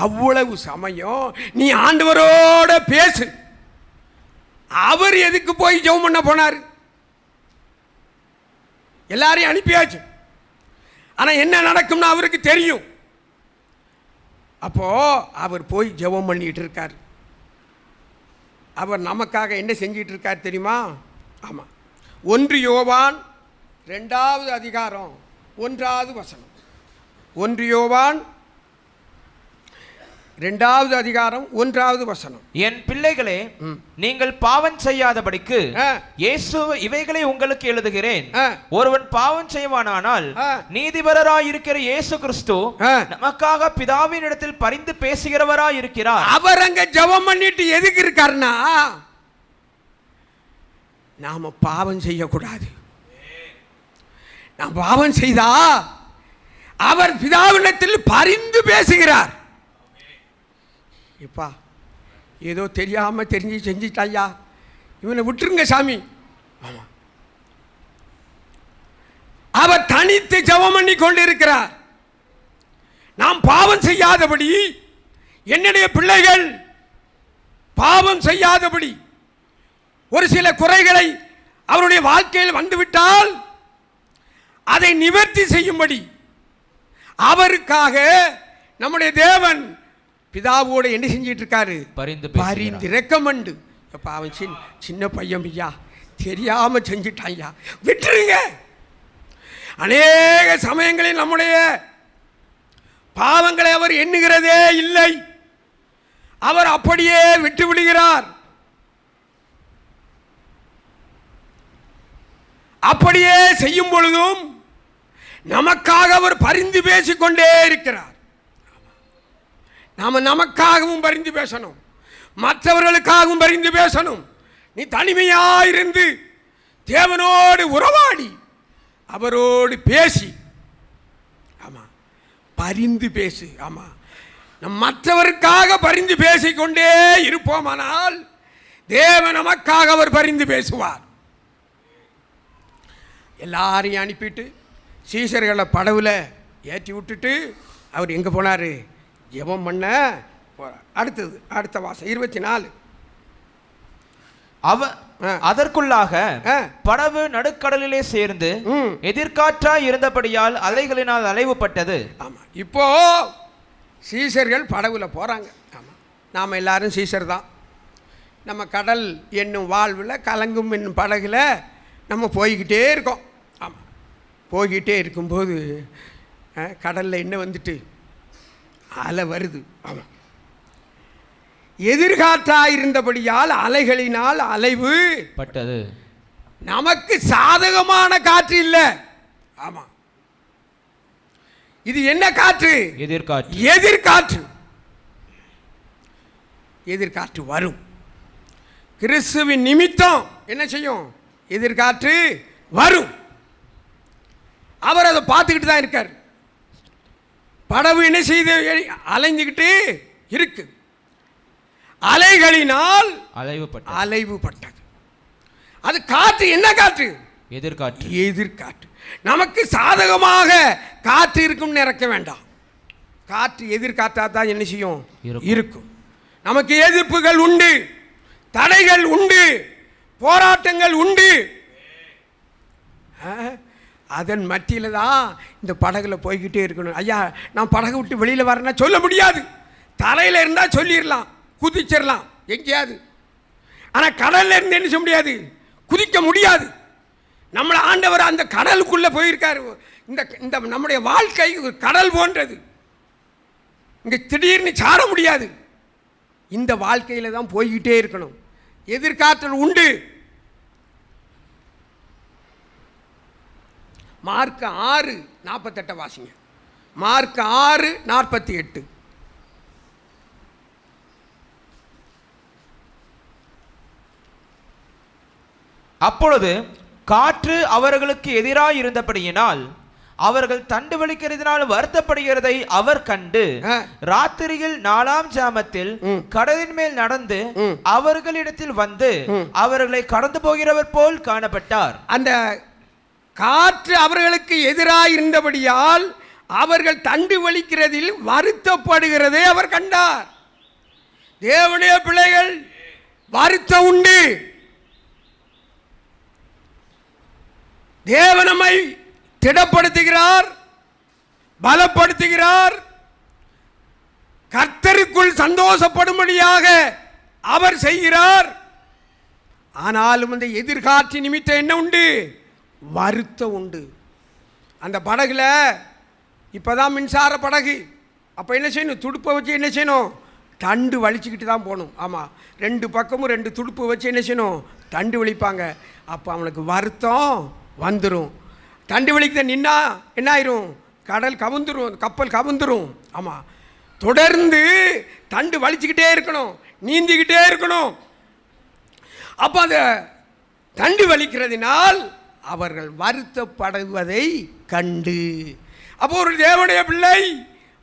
அவ்வளவு சமயம் நீ ஆண்டவரோட பேசு. அவர் எதுக்கு போய் ஜெபம் பண்ண போனார்? எல்லாரையும் அனுப்பியாச்சு. ஆனால் என்ன நடக்கும்னு அவருக்கு தெரியும். அப்போ அவர் போய் ஜெபம் பண்ணிட்டு இருக்கார். அவர் நமக்காக என்ன செஞ்சிட்டு இருக்கார் தெரியுமா? ஆமாம், 1 யோவான் 2வது அதிகாரம் 1வது வசனம். 1 யோவான் 2வது அதிகாரம் 1வது வசனம். என் பிள்ளைகளே, நீங்கள் பாவம் செய்யாதபடிக்கு இயேசு இவைகளை உங்களுக்கு எழுதுகிறேன். ஒருவன் பாவம் செய்வானானால் நீதிபரராய் இருக்கிற இயேசு கிறிஸ்து நமக்காக பிதாவின் இடத்தில் பரிந்து பேசுகிறவராய் இருக்கிறார். அவர் அங்க ஜெபம் பண்ணிட்டு எதுக்கு இருக்காருன்னா, நாம பாவம் செய்யக்கூடாது. நாம் பாவம் செய்தா அவர் பிதாவினிடத்தில் பரிந்து பேசுகிறார். இப்பா ஏதோ தெரியாமல் தெரிஞ்சு செஞ்சிட்டாயா, இவனை விட்டுருங்க சாமி. ஆமாம், அவர் தனித்து ஜெபம் பண்ணி கொண்டிருக்கிறார். நாம் பாவம் செய்யாதபடி, என்னுடைய பிள்ளைகள் பாவம் செய்யாதபடி ஒரு சில குறைகளை அவருடைய வாழ்க்கையில் வந்துவிட்டால் அதை நிவர்த்தி செய்யும்படி அவருக்காக நம்முடைய தேவன் பிதாவோடு என்ன செஞ்சிட்டு இருக்காரு? பரிந்து ரெக்கமெண்டு. அப்போ அவன் சின்ன பையன் ஐயா, தெரியாம செஞ்சிட்டான் ஐயா, விட்டுருங்க. அநேக சமயங்களில் நம்முடைய பாவங்களை அவர் எண்ணுகிறதே இல்லை. அவர் அப்படியே விட்டு விடுகிறார். அப்படியே செய்யும் பொழுதும் நமக்காக அவர் பரிந்து பேசிக்கொண்டே இருக்கிறார். நாம நமக்காகவும் பரிந்து பேசணும், மற்றவர்களுக்காகவும் பரிந்து பேசணும். நீ தனிமையாயிருந்து தேவனோடு உறவாடி அவரோடு பேசி, ஆமா, பரிந்து பேசு. ஆமா, நம் மற்றவருக்காக பரிந்து பேசிக்கொண்டே இருப்போமானால் தேவன் நமக்காக அவர் பரிந்து பேசுவார். எல்லாரையும் அனுப்பிட்டு சீசர்களை படவுல ஏற்றி விட்டுட்டு அவர் எங்கே போனார்? ஜெபம் பண்ண போறார். அடுத்த வாசம் 24. அதற்குள்ளாக படவு நடுக்கடலிலே சேர்ந்து எதிர்காற்றாய் இருந்தபடியால் அலைகளினால் அலைவுபட்டது. ஆமா, இப்போ சீசர்கள் படகுல போறாங்க. ஆமா, நாம எல்லாரும் சீசர் தான். நம்ம கடல் என்னும் வாழ்வில் கலங்கும் என்னும் படகுல நம்ம போய்கிட்டே இருக்கோம். ஆமாம், போய்கிட்டே இருக்கும்போது கடலில் என்ன வந்துட்டு அலை வருது. ஆமாம், எதிர்காற்றாயிருந்தபடியால் அலைகளினால் அலைவு பட்டது. நமக்கு சாதகமான காற்று இல்லை. ஆமாம், இது என்ன காற்று? எதிர்காற்று. எதிர்காற்று. எதிர்காற்று வரும். கிறிஸ்துவின் நிமித்தம் என்ன செய்யும்? எதிர்காற்று வரும். அவர் அதை பார்த்துக்கிட்டு தான் இருக்கார். படகு என்ன செய்து அலைஞ்சுக்கிட்டு இருக்கு. அலைகளினால் அலைவுபட்டது. அது காற்று. என்ன காற்று? எதிர்காற்று. எதிர்காற்று. நமக்கு சாதகமாக காற்று இருக்கும் நினைக்க வேண்டாம். காற்று எதிர்காற்றா தான் என்ன செய்யும்? இருக்கும். நமக்கு எதிர்ப்புகள் உண்டு, தடைகள் உண்டு, போராட்டங்கள் உண்டு. அதன் மத்தியில் தான் இந்த படகுல போய்கிட்டே இருக்கணும். ஐயா, நான் படகு விட்டு வெளியில் வரேன்னா சொல்ல முடியாது. தலையில் இருந்தால் சொல்லிடலாம், குதிச்சிடலாம் எங்கேயாவது. ஆனால் கடலில் இருந்து என்ன செய்ய முடியாது? குதிக்க முடியாது. நம்மளை ஆண்டவர் அந்த கடலுக்குள்ளே போயிருக்காரு. இந்த இந்த நம்முடைய வாழ்க்கை ஒரு கடல் போன்றது. இங்கே திடீர்னு சார முடியாது. இந்த வாழ்க்கையில் தான் போய்கிட்டே இருக்கணும். எதிர்காற்றல் உண்டு. மார்க் 6:48 வாசிங்க. மார்க் 6:48. அப்பொழுது காற்று அவர்களுக்கு எதிராய் இருந்தபடியினால் அவர்கள் தண்டு வலிக்கிறதினால் வருத்தப்படுகிறதை அவர் கண்டு ராத்திரியில் 4ஆம் ஜாமத்தில் கடலின் மேல் நடந்து அவர்களிடத்தில் வந்து அவர்களை கடந்து போகிறவர் போல் காணப்பட்டார். அந்த காற்று அவர்களுக்கு எதிராய் இருந்தபடியால் அவர்கள் தண்டு வலிக்கிறதில் வருத்தப்படுகிறதை அவர் கண்டார். தேவனுடைய பிள்ளைகள், வருத்தம் உண்டு. தேவன் நம்மை திடப்படுத்துகிறார், பலப்படுத்துகிறார். கர்த்தருக்குள் சந்தோஷப்படும்படியாக அவர் செய்கிறார். ஆனாலும் அந்த எதிர்காட்சி நிமித்தம் என்ன உண்டு? வருத்தம் உண்டு. அந்த படகுல இப்போதான் மின்சார படகு. அப்போ என்ன செய்யணும்? துடுப்பை வச்சு என்ன செய்யணும்? தண்டு வலிச்சுக்கிட்டு தான் போகணும். ஆமாம், 2 பக்கமும் 2 துடுப்பு வச்சு என்ன செய்யணும்? தண்டு வலிப்பாங்க. அப்போ அவனுக்கு வருத்தம் வந்துடும். தண்டு வலிக்க நின்னா என்ன ஆயிரும்? கடல் கவுந்துரும், கப்பல் கவுந்துரும். ஆமாம், தொடர்ந்து தண்டு வலிச்சுக்கிட்டே இருக்கணும், நீந்திக்கிட்டே இருக்கணும். அப்போ அந்த தண்டு வலிக்கிறதினால் அவர்கள் வருத்தப்படுவதை கண்டு, அப்போ ஒரு தேவனுடைய பிள்ளை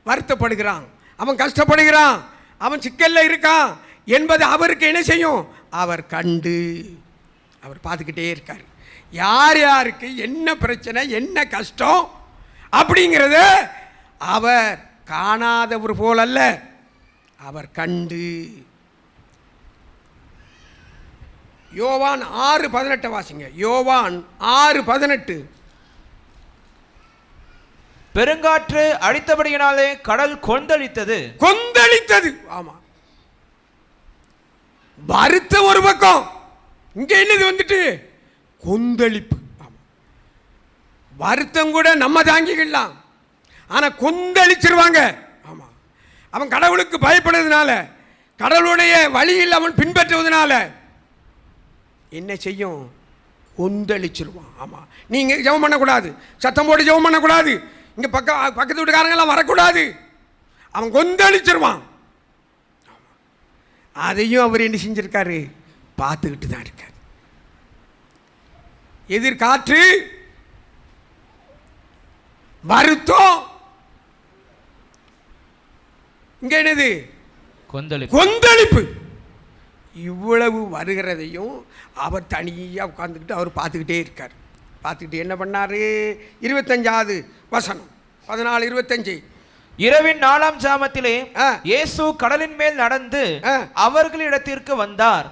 வருத்தப்படுகிறான், அவன் கஷ்டப்படுகிறான், அவன் சிக்கல்ல இருக்கான் என்பது அவருக்கு என்ன செய்யும்? அவர் கண்டு அவர் பார்த்துக்கிட்டே இருக்கார். யார் யாருக்கு என்ன பிரச்சனை, என்ன கஷ்டம் அப்படிங்கிறத அவர் காணாதவர் போல் அல்ல, அவர் கண்டு. யோவான் 6:18 வாசிங்க. யோவான் 6:18. பெருங்காற்று அடித்தபடியினாலே கடல் கொந்தளித்தது. ஆமா, வருத்தம் ஒரு பக்கம், இங்க என்னது வந்துட்டு? கொந்தளிப்பு. ஆமா, வருத்தம் கூட நம்ம தாங்கிக்கலாம், ஆனா கொந்தளிச்சிருவாங்க. ஆமா, அவன் கடவுளுக்கு பயப்படுறதுனால, கடவுளுடைய வழியில் அவன் பின்பற்றுவதனால என்ன செய்யும்? கொந்தளிச்சிருவான். ஆமா, நீங்க ஜெபம் பண்ணக்கூடாது, சத்தம் போட்டு ஜெபம் பண்ணக்கூடாது, இங்க பக்கத்து வீட்டுக்காரங்கெல்லாம் வரக்கூடாது, அவன் கொந்தளிச்சிருவான். அதையும் அவர் என்ன செஞ்சிருக்காரு? பார்த்துக்கிட்டு தான் இருக்கார். எதிர்காற்று, வருத்தம், இங்க என்னது? கொந்தளிப்பு. இவ்வளவு வருகிறதையும் அவர் தனியாக உட்கார்ந்துக்கிட்டு அவர் பார்த்துக்கிட்டே இருக்கார். பார்த்துக்கிட்டு என்ன பண்ணாரு? 25வது வசனம், 14:25. இரவின் 4ஆம் ஜாமத்திலே இயேசு கடலின் மேல் நடந்து அவர்களிடத்திற்கு வந்தார்.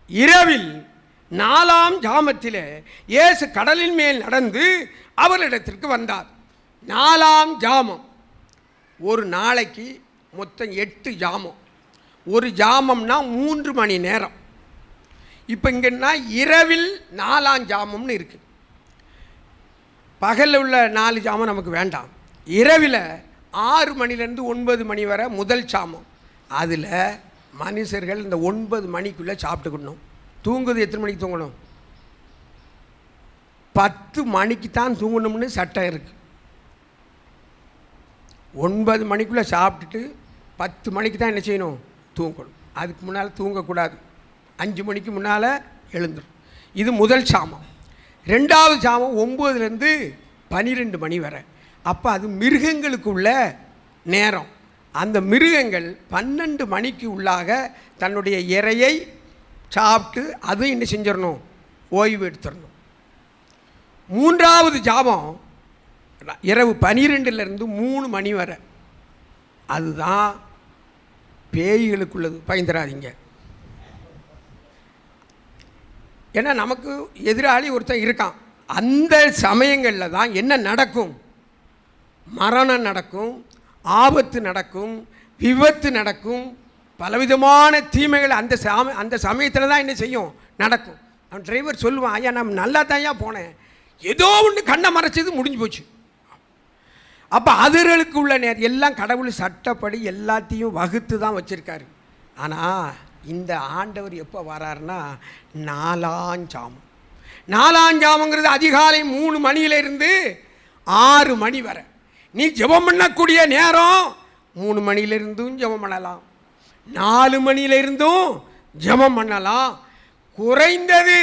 இரவில் 4ஆம் ஜாமத்திலே இயேசு கடலின் மேல் நடந்து அவர்களிடத்திற்கு வந்தார். 4ஆம் ஜாமம், ஒரு நாளைக்கு மொத்தம் 8 ஜாமம். ஒரு ஜாமம்னா 3 மணி நேரம். இப்போ இங்கன்னா இரவில் 4ஆம் ஜாமம்னு இருக்கு. பகலில் உள்ள 4 ஜாமம் நமக்கு வேண்டாம். இரவில் 6 மணிலேருந்து 9 மணி வரை முதல் சாமம். அதில் மனுஷர்கள் இந்த 9 மணிக்குள்ளே சாப்பிட்டுக்கணும். தூங்குது எத்தனை மணிக்கு தூங்கணும்? 10 மணிக்கு தான் தூங்கணும்னு சட்டம் இருக்குது. 9 மணிக்குள்ளே சாப்பிட்டுட்டு 10 மணிக்கு தான் என்ன செய்யணும்? தூங்கணும். அதுக்கு முன்னால் தூங்கக்கூடாது. 5 மணிக்கு முன்னால் எழுந்துடும். இது முதல் சாமம். 2வது சாமம் 9லேருந்து 12 மணி வரை. அப்போ அது மிருகங்களுக்கு உள்ள நேரம். அந்த மிருகங்கள் 12 மணிக்கு உள்ளாக தன்னுடைய இரையை சாப்பிட்டு அதுவும் என்ன செஞ்சிடணும்? ஓய்வு எடுத்துடணும். 3வது ஜாமம் இரவு 12லேருந்து 3 மணி வரை. அதுதான் பேய்களுக்குள்ளது. பயந்துடாதீங்க. ஏன்னா நமக்கு எதிராளி ஒருத்தன் இருக்கான். அந்த சமயங்களில் தான் என்ன நடக்கும்? மரணம் நடக்கும், ஆபத்து நடக்கும், விபத்து நடக்கும், பலவிதமான தீமைகள் அந்த சமயத்தில் தான் என்ன செய்யும்? நடக்கும். அவன் டிரைவர் சொல்லுவான், ஐயா நான் நல்லா தான் போனேன், ஏதோ ஒன்று கண்ணை மறைச்சது முடிஞ்சு போச்சு. அப்போ அதுகளுக்கு உள்ள நேரம் எல்லாம் கடவுள் சட்டப்படி எல்லாத்தையும் வகுத்து தான் வச்சுருக்காரு. ஆனால் இந்த ஆண்டவர் எப்போ வராருன்னா நாலாஞ்சாமம். நாலாஞ்சாமங்கிறது அதிகாலை 3 மணியிலிருந்து 6 மணி வரை. நீ ஜெபம் பண்ணக்கூடிய நேரம் 3 மணியிலிருந்தும் ஜெபம் பண்ணலாம், 4 மணியிலிருந்தும் ஜெபம் பண்ணலாம். குறைந்தது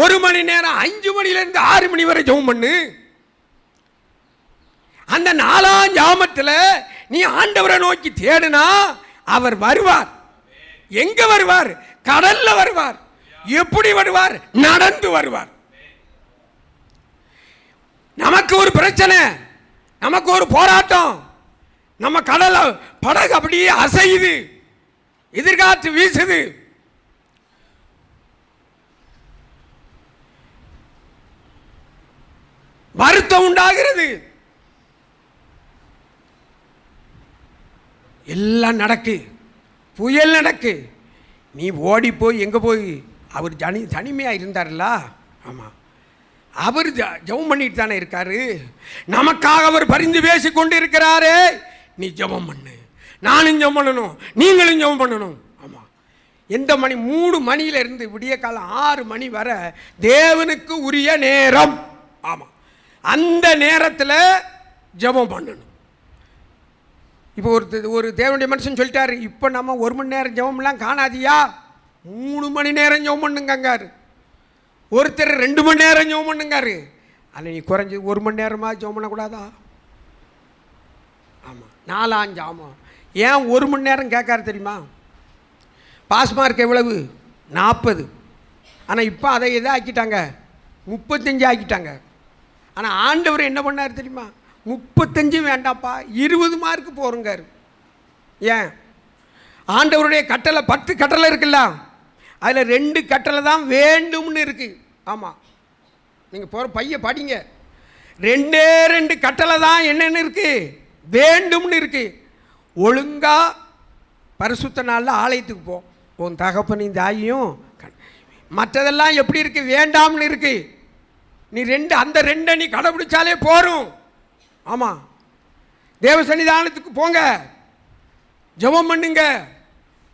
1 மணி நேரம் 5 மணியிலிருந்து 6 மணி வரை ஜெபம் பண்ணு. அந்த 4ஆம் ஜாமத்தில் நீ ஆண்டவரை நோக்கி தேடுனா அவர் வருவார். எங்க வருவார்? கடல்ல வருவார். எப்படி வருவார்? நடந்து வருவார். நமக்கு ஒரு பிரச்சனை, நமக்கு ஒரு போராட்டம், நம்ம கடல படகு அப்படியே அசையுது, எதிர்காற்று வீசுது, வருத்தம் உண்டாகிறது, எல்லாம் நடக்கு, புயல் நடக்கு. நீ ஓடி போய் எங்கே போய்? அவர் தனிமையாக இருந்தார்ல, ஆமாம், அவர் ஜெபம் பண்ணிட்டு தானே இருக்காரு. நமக்காக அவர் பரிந்து பேசி கொண்டு இருக்கிறாரே, நீ ஜெபம் பண்ணு, நானும் ஜெபம் பண்ணணும், நீங்களும் ஜெபம் பண்ணணும். ஆமாம், எந்த மணி? 3 மணியிலிருந்து விடிய காலம் 6 மணி வரை தேவனுக்கு உரிய நேரம். ஆமாம், அந்த நேரத்தில் ஜெபம் பண்ணணும். இப்போ ஒரு தேவனுடைய மனுஷன் சொல்லிட்டாரு, இப்போ நம்ம 1 மணி நேரம் ஜெபம்லாம் காணாதியா, 3 மணி நேரம் ஜெபம் பண்ணுங்காரு. ஒருத்தர் 2 மணி நேரம் ஜெபம் பண்ணுங்காரு. அதில் நீ குறைஞ்சி 1 மணி நேரமாக ஜெபம் பண்ணக்கூடாதா? ஆமாம், 4ஆம் ஜாமம். ஏன் 1 மணி நேரம் கேட்காரு தெரியுமா? பாஸ் மார்க் எவ்வளவு? 40. ஆனால் இப்போ அதை எதை ஆக்கிட்டாங்க? 35 ஆக்கிட்டாங்க. ஆனால் ஆண்டவர் என்ன பண்ணார் தெரியுமா? 35 வேண்டாப்பா, 20 மார்க்கு போருங்காரு. ஏன்? ஆண்டவருடைய கட்டளை 10 கட்டளை இருக்குல்ல, அதில் 2 கட்டளை தான் வேண்டும்னு இருக்கு. ஆமாம், நீங்கள் போகிற பைய படிங்க, 2 கட்டளை தான் என்னென்னு இருக்கு? வேண்டும்னு இருக்கு. ஒழுங்கா பரிசுத்த நாளில் ஆலயத்துக்கு போ, உன் தகப்பனின் தாயும். மற்றதெல்லாம் எப்படி இருக்கு? வேண்டாம்னு இருக்கு. நீ அந்த 2 நீ கடைபிடிச்சாலே போரும். ஆமாம், தேவ சன்னிதானத்துக்கு போங்க, ஜெபம் பண்ணுங்க.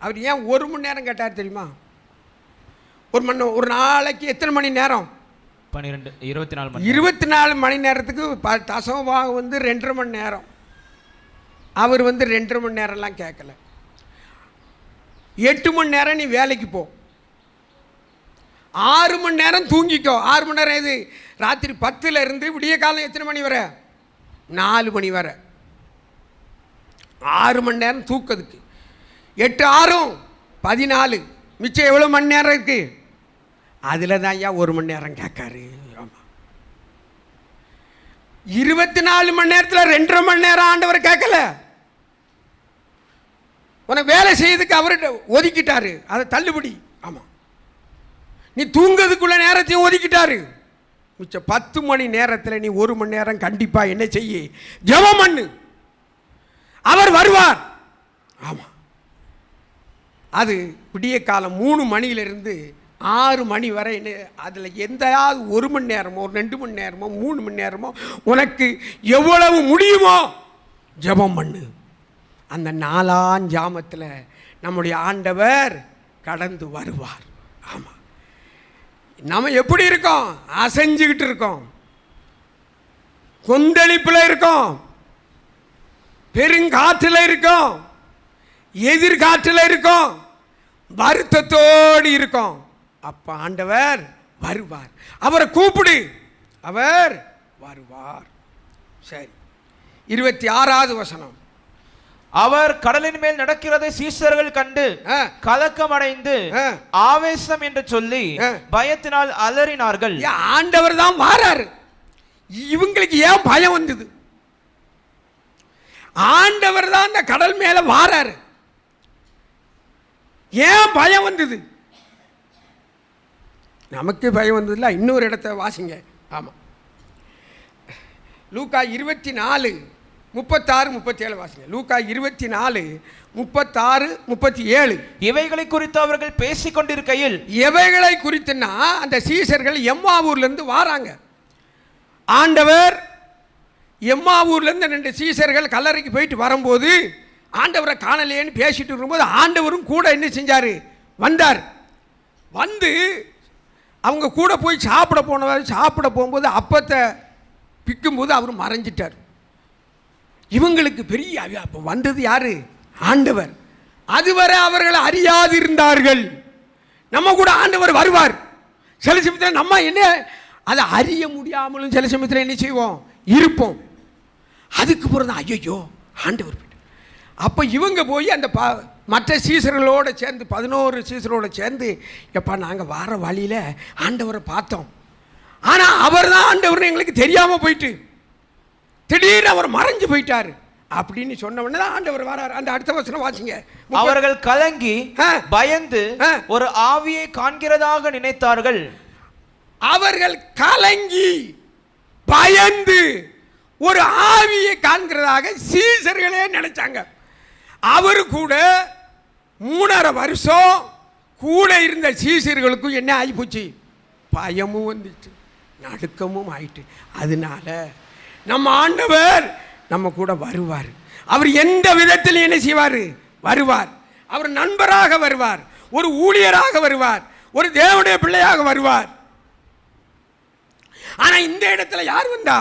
அவர் ஏன் 1 மணி நேரம் கேட்டார் தெரியுமா? ஒரு நாளைக்கு எத்தனை மணி நேரம்? 24 மணி. 24 மணி நேரத்துக்கு தசமபாகம் 2.5 மணி நேரம். அவர் 2.5 மணி நேரம்லாம் கேட்கல. 8 மணி நேரம் நீ வேலைக்கு போ, 6 மணி நேரம் தூங்கிக்கோ. 6 மணி நேரம் இது ராத்திரி 10ல் இருந்து விடிய காலம் எத்தனை மணி வரை? 4 மணி வரை. 6 மணி நேரம் தூக்கிறதுக்கு. 8 6 14, மிச்சம் எவ்வளோ மணி நேரம் இருக்கு? அதில் தான் ஐயா 1 மணி நேரம் கேட்காரு. ஆமாம், 24 மணி நேரத்தில் 2.5 மணி நேரம் ஆண்டவர் கேட்கல. உனக்கு வேலை செய்யறதுக்கு அவர்கிட்ட ஒதுக்கிட்டாரு, அதை தள்ளுபடி. ஆமாம், நீ தூங்கிறதுக்குள்ள நேரத்தையும் ஒதுக்கிட்டாரு. மிச்சம் 10 மணி நேரத்தில் நீ 1 மணி நேரம் கண்டிப்பாக என்ன செய்ய? ஜெபம் பண்ணு, அவர் வருவார். ஆமாம், அது விடிய காலம் 3 மணியிலிருந்து 6 மணி வரை. அதில் எந்தாவது 1 மணி நேரமோ 2 மணி நேரமோ 3 மணி நேரமோ உனக்கு எவ்வளவு முடியுமோ ஜெபம் பண்ணு. அந்த 4ஆம் ஜாமத்தில் நம்முடைய ஆண்டவர் கடந்து வருவார். ஆமாம், நம்ம எப்படி இருக்கோம்? அசைஞ்சுக்கிட்டு இருக்கோம், கொந்தளிப்பில் இருக்கோம், பெருங்காற்றில் இருக்கோம், எதிர்காற்றில் இருக்கோம், வருத்தத்தோடு இருக்கோம். அப்ப ஆண்டவர் வருவார். அவரை கூப்பிடு, அவர் வருவார். சரி, 26வது வசனம். அவர் கடலின் மேல் நடக்கிறதை சீஷர்கள் கண்டு கலக்கமடைந்து ஆவேசம் என்று சொல்லி பயத்தினால் அலறினார்கள். ஆண்டவர் தான் வாராரு, இவங்களுக்கு ஏன் பயம் வந்தது? ஆண்டவர் தான் அந்த கடல் மேல வாராரு, ஏன் பயம் வந்தது? நமக்கு பயம் வந்ததுல. இன்னொரு இடத்தை வாசிங்க. ஆமா, லூக்கா 24:36-37 வாசிங்க. லூக்கா 24:36-37. இவைகளை குறித்து அவர்கள் பேசிக் கொண்டிருக்கையில், எவைகளை குறித்துன்னா அந்த சீஷர்கள் எம்மாவூர்ல இருந்து வாராங்க. ஆண்டவர் எம்மாவூர்லேருந்து 2 சீசர்கள் கல்லறைக்கு போயிட்டு வரும்போது ஆண்டவரை காணலையேன்னு பேசிட்டு இருக்கும்போது ஆண்டவரும் கூட என்ன செஞ்சார், வந்தார். வந்து அவங்க கூட போய் சாப்பிட போகும்போது அப்பத்தை பிக்கும்போது அவர் மறைஞ்சிட்டார். இவங்களுக்கு பெரிய அப்போ வந்தது யாரு, ஆண்டவர். அதுவரை அவர்கள் அறியாது இருந்தார்கள். நம்ம கூட ஆண்டவர் வருவார். சில சமயத்தில் நம்ம என்ன அதை அறிய முடியாமலும் சில சமயத்தில் என்ன செய்வோம், இருப்போம். அதுக்கு பிறகு ஐயோ ஆண்டவர் போயிட்டு. அப்போ இவங்க போய் அந்த மற்ற சீசர்களோடு சேர்ந்து 11 சீசரோடு சேர்ந்து எப்பா நாங்கள் வர வழியில் ஆண்டவரை பார்த்தோம், ஆனால் அவர் தான் ஆண்டவர் எங்களுக்கு தெரியாமல் போயிட்டு திடீர்னு அவர் மறைஞ்சு போயிட்டார் அப்படின்னு சொன்ன உடனே தான் ஆண்டவர் வரார். அந்த அடுத்த வசனம் வாசிங்க. அவர்கள் கலங்கி பயந்து ஒரு ஆவியை காண்கிறதாக நினைத்தார்கள். அவர்கள் கலங்கி பயந்து ஒரு ஆவியை காண்கிறதாக சீசர்களே நினைச்சாங்க. அவரு கூட 3.5 வருஷம் கூட இருந்த சீசர்களுக்கும் என்ன ஆகிப்போச்சு, பயமும் வந்துச்சு, நடுக்கமும் ஆயிட்டு. அதனால நம்ம ஆண்டவர் நம்ம கூட வருவார். அவர் எந்த விதத்தில் என்ன செய்வார், வருவார். அவர் நண்பராக வருவார், ஒரு ஊழியராக வருவார், ஒரு தேவனுடைய பிள்ளையாக வருவார். ஆனா இந்த இடத்துல யார் வந்தா,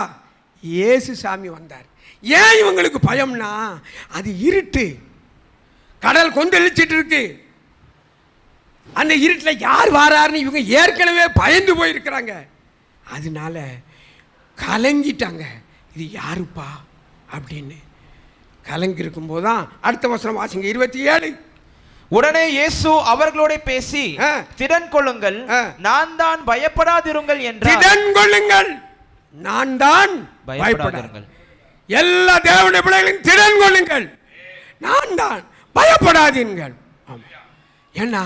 இயேசு சாமி வந்தார். ஏன் இவங்களுக்கு பயம்னா, அது இருட்டு, கடல் கொந்தளிச்சிட்டு இருக்கு. அந்த இருட்டில் யார் வாராருன்னு இவங்க ஏற்கனவே பயந்து போயிருக்கிறாங்க. அதனால கலங்கிட்டாங்க, இது யாருப்பா அப்படின்னு கலங்கி இருக்கும்போது தான் அடுத்த வசனம் வாசிங்க 27. உடனே இயேசு அவர்களோட பேசி திடன் கொள்ளுங்கள், நான் தான், பயப்படாதிருங்கள் என்றார். திடன் கொள்ளுங்கள், நான் தான், பயப்படாதிருங்கள். எல்லா தேவனுடைய பிள்ளைகளையும் திடன் கொள்ளுங்கள், நான் தான், பயப்படாதீர்கள். ஏன்னா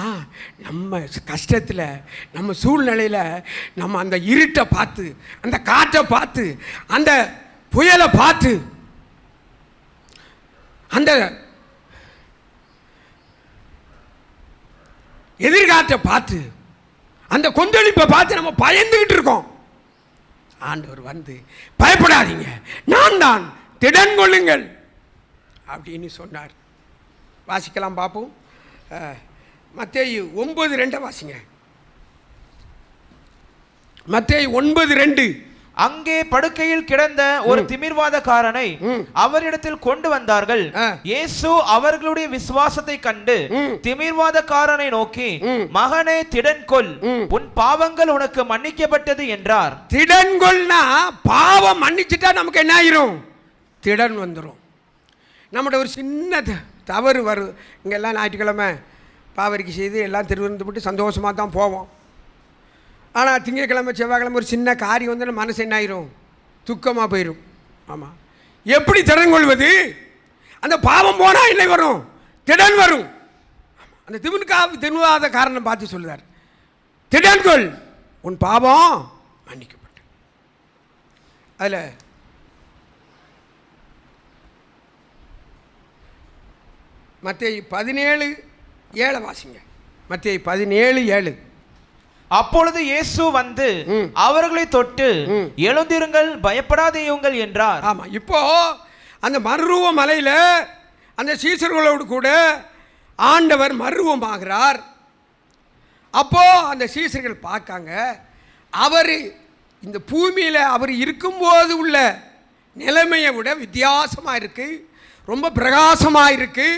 நம்ம கஷ்டத்தில், நம்ம சூழ்நிலையில், நம்ம அந்த இருட்டை பார்த்து, அந்த காற்றை பார்த்து, அந்த புயலை பார்த்து, அந்த எதிர்காற்றை பார்த்து, அந்த கொந்தளிப்பை பார்த்து நம்ம பயந்துகிட்டு இருக்கோம். ஆண்டவர் வந்து பயப்படாதீங்க, நான் தான், திடன் கொள்ளுங்கள் அப்படின்னு சொன்னார். வாசிக்கலாம் பார்ப்போம். மத்தேயு 9:2 வாசிங்க. மத்தேயு 9:2. அங்கே படுக்கையில் கிடந்த ஒரு திமிர்வாதக்காரனை அவரிடத்தில் கொண்டு வந்தார்கள். இயேசு அவர்களுடைய விசுவாசத்தை கண்டு திமிர்வாதக்காரனை நோக்கி, மகனே திடன் கொள், உன் பாவங்கள் உனக்கு மன்னிக்கப்பட்டது என்றார். திடன் கொள்னா பாவம் மன்னிச்சுட்டா நமக்கு என்ன ஆயிரும், திடன் வந்துடும். நம்மகிட்ட ஒரு சின்ன தவறு வரும். இங்கெல்லாம் ஞாயிற்றுக்கிழமை பாவரிக்கை செய்து எல்லாம் திருவிருந்து சந்தோஷமாக தான் போவோம். ஆனால் திங்கட்கிழமை செவ்வாய்க்கிழமை ஒரு சின்ன காரியம் வந்து நம்ம மனசு என்ன ஆயிரும், துக்கமாக போயிடும். ஆமாம், எப்படி திடன் கொள்வது? அந்த பாவம் போனால் என்ன வரும், திடன் வரும். அந்த திமுக காரணம் பார்த்து சொல்லுவார், திடன் கொள், உன் பாவம் மன்னிக்கப்பட்டு. அதில் மத்தேயு 17:7 வாசிங்க. மத்தேயு 17:7. அப்பொழுது இயேசு வந்து அவர்களை தொட்டு, எழுந்திருங்கள், பயப்படாதேயுங்கள் என்றார். ஆமா, இப்போ அந்த மறுரூப மலையில அந்த சீசர்களோடு கூட ஆண்டவர் மறுரூபமாகிறார். அப்போ அந்த சீசர்கள் பார்க்காங்க, அவர் இந்த பூமியில் அவர் இருக்கும்போது உள்ள நிலைமையை விட வித்தியாசமாக இருக்கு, ரொம்ப பிரகாசமாக இருக்கு,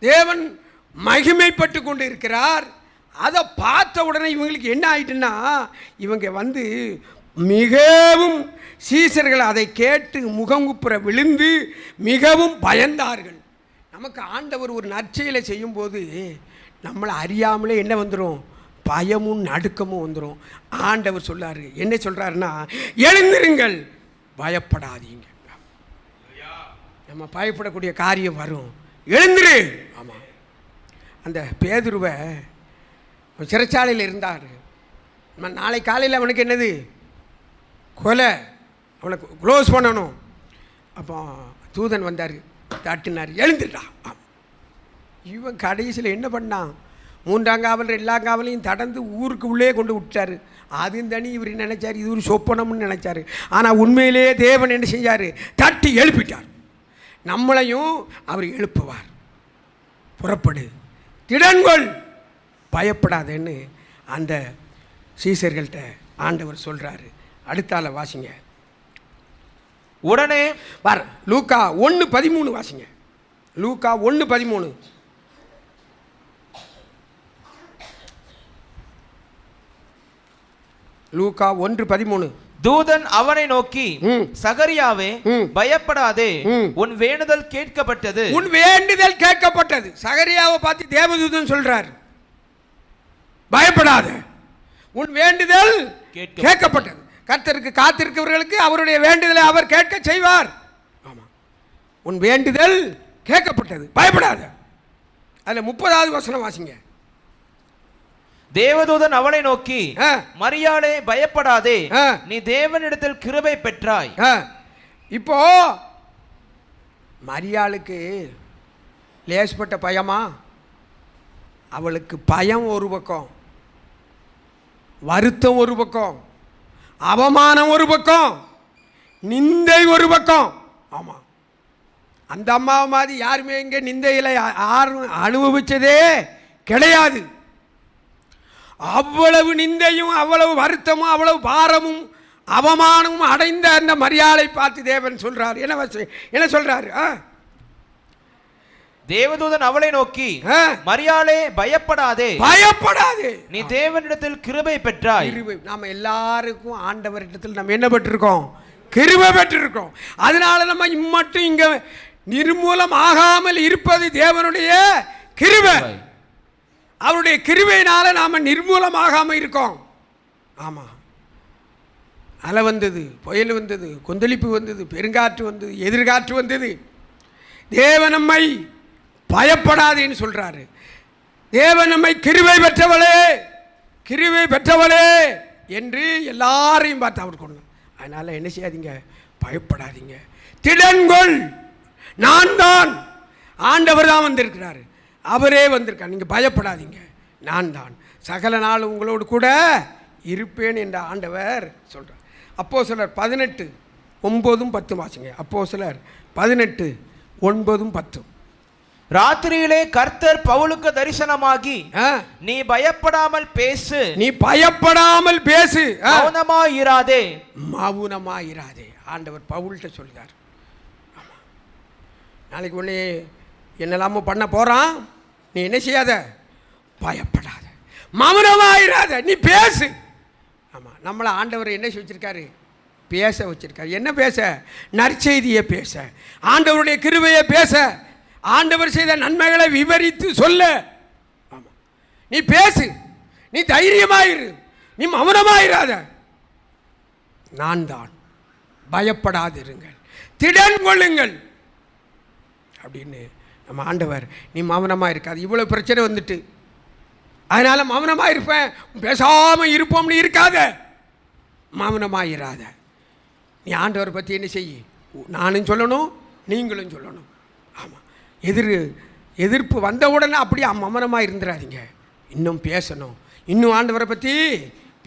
தேவன் மகிமைப்பட்டு கொண்டு இருக்கிறார். அதை பார்த்த உடனே இவங்களுக்கு என்ன ஆயிட்டுன்னா, இவங்க வந்து மிகவும் சீசர்கள் அதை கேட்டு முகங்குப்புற விழுந்து மிகவும் பயந்தார்கள். நமக்கு ஆண்டவர் ஒரு நற்செயலை செய்யும்போது நம்மளை அறியாமலே என்ன வந்துடும், பயமும் நடுக்கமும் வந்துடும். ஆண்டவர் சொல்லாரு, என்ன சொல்றாருன்னா, எழுந்திருங்கள், பயப்படாதீங்க. நம்ம பயப்படக்கூடிய காரியம் வரும், எழுந்திரு. ஆமாம், அந்த பேதுருவை சிறைச்சாலையில் இருந்தார். நாளை காலையில் அவனுக்கு என்னது, கொலை, அவனுக்கு க்ளோஸ் பண்ணணும். அப்போ தூதன் வந்தார், தட்டினார், எழுந்துட்டா. இவன் கடைசியில் என்ன பண்ணான், 3ஆம் காவல் எல்லா காவலையும் கடந்து ஊருக்கு உள்ளே கொண்டு விட்டார். அதுவும் தனி இவர் நினைச்சார் இது ஒரு சொப்பனம்னு நினைச்சார். ஆனால் உண்மையிலேயே தேவன் என்ன செஞ்சார்? தட்டி எழுப்பிட்டார். நம்மளையும் அவர் எழுப்புவார். புறப்படு, திடன்கொள், பயப்படாதேன்னு அந்த சீசர்கள்ட்ட ஆண்டவர் சொல்கிறாரு. அடுத்தால வாசிங்க. உடனே பார், லூக்கா 1:13 வாசிங்க. லூக்கா 1:13. லூக்கா 1:13. தூதன் அவனை நோக்கி, சகரியாவே ம். பயப்படாதே, ம். உன் வேண்டுதல் கேட்கப்பட்டது. உன் வேண்டுதல் கேட்கப்பட்டது. சகரியாவை பார்த்து தேவதூதன் சொல்றார், பயப்படாத, உன் வேண்டுதல் கேட்கப்பட்டது. கர்த்தருக்கு காத்திருக்கிறவர்களுக்கு அவருடைய வேண்டுதலை அவர் கேட்க செய்வார். ஆமா, உன் வேண்டுதல் கேட்கப்பட்டது, பயப்படாத. அதுல 30வது வசனம் வாசிங்க. தேவதூதன் அவளை நோக்கி, ஆ. மரியாளே பயப்படாதே, ஆ. நீ தேவனிடத்தில் கிருபை பெற்றாய். இப்போ மரியாளுக்கு லேசப்பட்ட பயமா? அவளுக்கு பயம் ஒரு பக்கம், வருத்தம் ஒரு பக்கம், அவமானம் ஒரு பக்கம், நிந்தை ஒரு பக்கம். ஆமாம், அந்த அம்மாவை மாதிரி யாருமே இங்கே நிந்தையில் யாரும் அனுபவிச்சதே கிடையாது. அவ்வளவு நிந்தையும் அவ்வளவு வருத்தமும் அவ்வளவு பாரமும் அவமானமும் அடைந்த அந்த மரியாதை பார்த்து தேவன் சொல்றார். என்ன சொல்றாரு? தேவதூதன் அவளை நோக்கி, ஆ. மரியாளே பயப்படாதே, பயப்படாதே, நீ தேவனிடத்தில் கிருபை பெற்றாய். நாம எல்லாருக்கும் ஆண்டவரிடத்தில் நம்ம என்ன பெற்றிருக்கோம்? கிருபை பெற்றிருக்கோம். அதனால நம்ம இம்மட்டும் இங்க நிர்மூலம் ஆகாமல் இருப்பது தேவனுடைய கிருபை. அவருடைய கிருபையினால நாம நிர்மூலமாகாம இருக்கோம். ஆமா, அலை வந்தது, புயல் வந்தது, கொந்தளிப்பு வந்தது, பெருங்காற்று வந்தது, எதிர்காற்று வந்தது. தேவன் நம்மை பயப்படாதேன்னு சொல்றாரு. தேவன் நம்மை கிருபை பெற்றவளே, கிருபை பெற்றவளே என்று எல்லாரையும் பார்த்து அவர் கொண்டு. அதனால என்ன செய்யாதீங்க? பயப்படாதீங்க, திடன்கொள், நான் தான். ஆண்டவர் தான் வந்திருக்கிறாரு, அவரே வந்திருக்கார். நீங்கள் பயப்படாதீங்க, நான் தான் சகல நாள் உங்களோடு கூட இருப்பேன் என்ற ஆண்டவர் சொல்கிறார். அப்போஸ்தலர் 18:9-10 வாசிங்க. அப்போஸ்தலர் 18:9-10. ராத்திரியிலே கர்த்தர் பவுலுக்கு தரிசனமாகி, நீ பயப்படாமல் பேசு, நீ பயப்படாமல் பேசு, மௌனமாயிராதே, மௌனமாயிராதே. ஆண்டவர் பவுல்கிட்ட சொல்கிறார். நாளைக்கு உன்னை என்னெல்லாமோ பண்ண போறான், நீ என்ன செய்யாத? பயப்படாத, மௌனமாயிராத, நீ பேசு. ஆமாம், நம்மளை ஆண்டவர் என்ன வச்சிருக்காரு? பேச வச்சிருக்காரு. என்ன பேச? நற்செய்தியை பேச, ஆண்டவருடைய கிருபையை பேச, ஆண்டவர் செய்த நன்மைகளை விவரித்து சொல்ல. ஆமாம், நீ பேசு, நீ தைரியமாயிரு, நீ மௌனமாயிராத. நான் தான், பயப்படாதிருங்கள், திடன் கொள்ளுங்கள் அப்படின்னு நம்ம ஆண்டவர். நீ மௌனமாக இருக்காது. இவ்வளோ பிரச்சனை வந்துட்டு, அதனால மௌனமாக இருப்பேன், பேசாமல் இருப்போம்னு இருக்காத, மௌனமாக இராத. நீ ஆண்டவரை பற்றி என்ன செய்ய? நானும் சொல்லணும், நீங்களும் சொல்லணும். ஆமாம், எதிர்ப்பு வந்த உடனே அப்படியே மௌனமாக இருந்துடாதீங்க, இன்னும் பேசணும், இன்னும் ஆண்டவரை பற்றி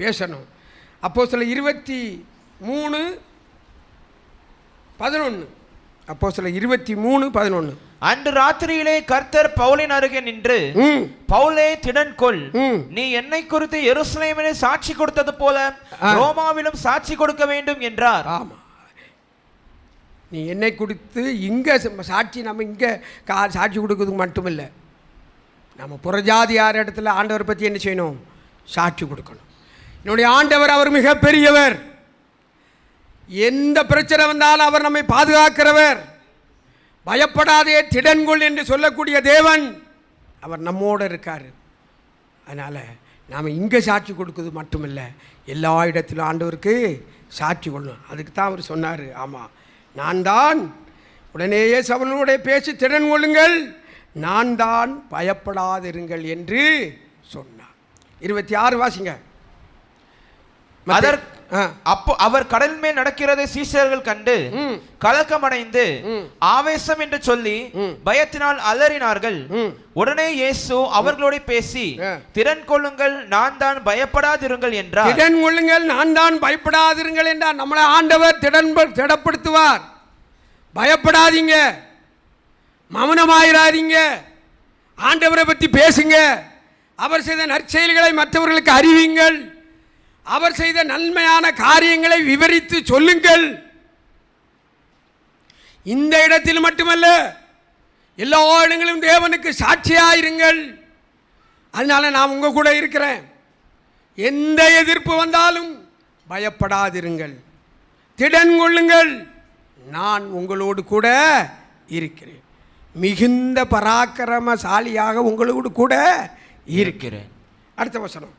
பேசணும். அப்போஸ்தலர் 23:11. அப்போஸ்தலர் 23:11. அன்று ராத்திரியிலே கர்த்தர் பவுலின் அருகே நின்று, பவுலே திடன்கொள், நீ என்னை குறித்து எருசலேமிலே சாட்சி கொடுத்தது போல ரோமாவிலும் சாட்சி கொடுக்க வேண்டும் என்றார். ஆமா, நீ என்னை குறித்து இங்க சாட்சி, நம்ம இங்க சாட்சி கொடுக்கறதுக்கு மட்டுமில்லை, நம்ம புறஜாதியார் இடத்துல ஆண்டவர் பற்றி என்ன செய்யணும்? சாட்சி கொடுக்கணும். என்னுடைய ஆண்டவர் அவர் மிகப்பெரியவர், எந்த பிரச்சனை வந்தாலும் அவர் நம்மை பாதுகாக்கிறவர். பயப்படாதே, திடன்கொள் என்று சொல்லக்கூடிய தேவன் அவர் நம்மோடு இருக்கார். அதனால் நாம் இங்கே சாட்சி கொடுக்குறது மட்டுமில்லை, எல்லா இடத்திலும் ஆண்டவருக்கு சாட்சி கொள்ளணும். அதுக்கு தான் அவர் சொன்னார். ஆமாம், நான் தான். உடனேயே சவுலோட பேசி திடன் கொள்ளுங்கள், நான் தான், பயப்படாதிருங்கள் என்று சொன்னார். 26 வாசிங்க. அப்போ அவர் கடல் மேல் நடக்கிறதை சீஷர்கள் கண்டு கலக்கமடைந்து ஆவேசம் என்று சொல்லி பயத்தினால் அலறினார்கள். உடனே இயேசு அவர்களோடு பேசி, திடன் கொள்ளுங்கள், நான் தான், பயப்படாதிருங்கள் என்றார். திடன் கொள்ளுங்கள், நான் தான், பயப்படாதிருங்கள் என்றார். நம்மளை ஆண்டவர் திடப்படுத்துவார். பயப்படாதீங்க, மௌனமாயிராதீங்க, ஆண்டவரை பற்றி பேசுங்க, அவர் செய்த நற்செயல்களை மற்றவர்களுக்கு அறிவிங்கள், அவர் செய்த நன்மையான காரியங்களை விவரித்து சொல்லுங்கள். இந்த இடத்தில் மட்டுமல்ல, எல்லா இடங்களிலும் தேவனுக்கு சாட்சியாயிருங்கள். அதனால நான் உங்க கூட இருக்கிறேன். எந்த எதிர்ப்பு வந்தாலும் பயப்படாதிருங்கள், திடன் கொள்ளுங்கள், நான் உங்களோடு கூட இருக்கிறேன், மிகுந்த பராக்கிரமசாலியாக உங்களோடு கூட இருக்கிறேன். அடுத்த வசனம்.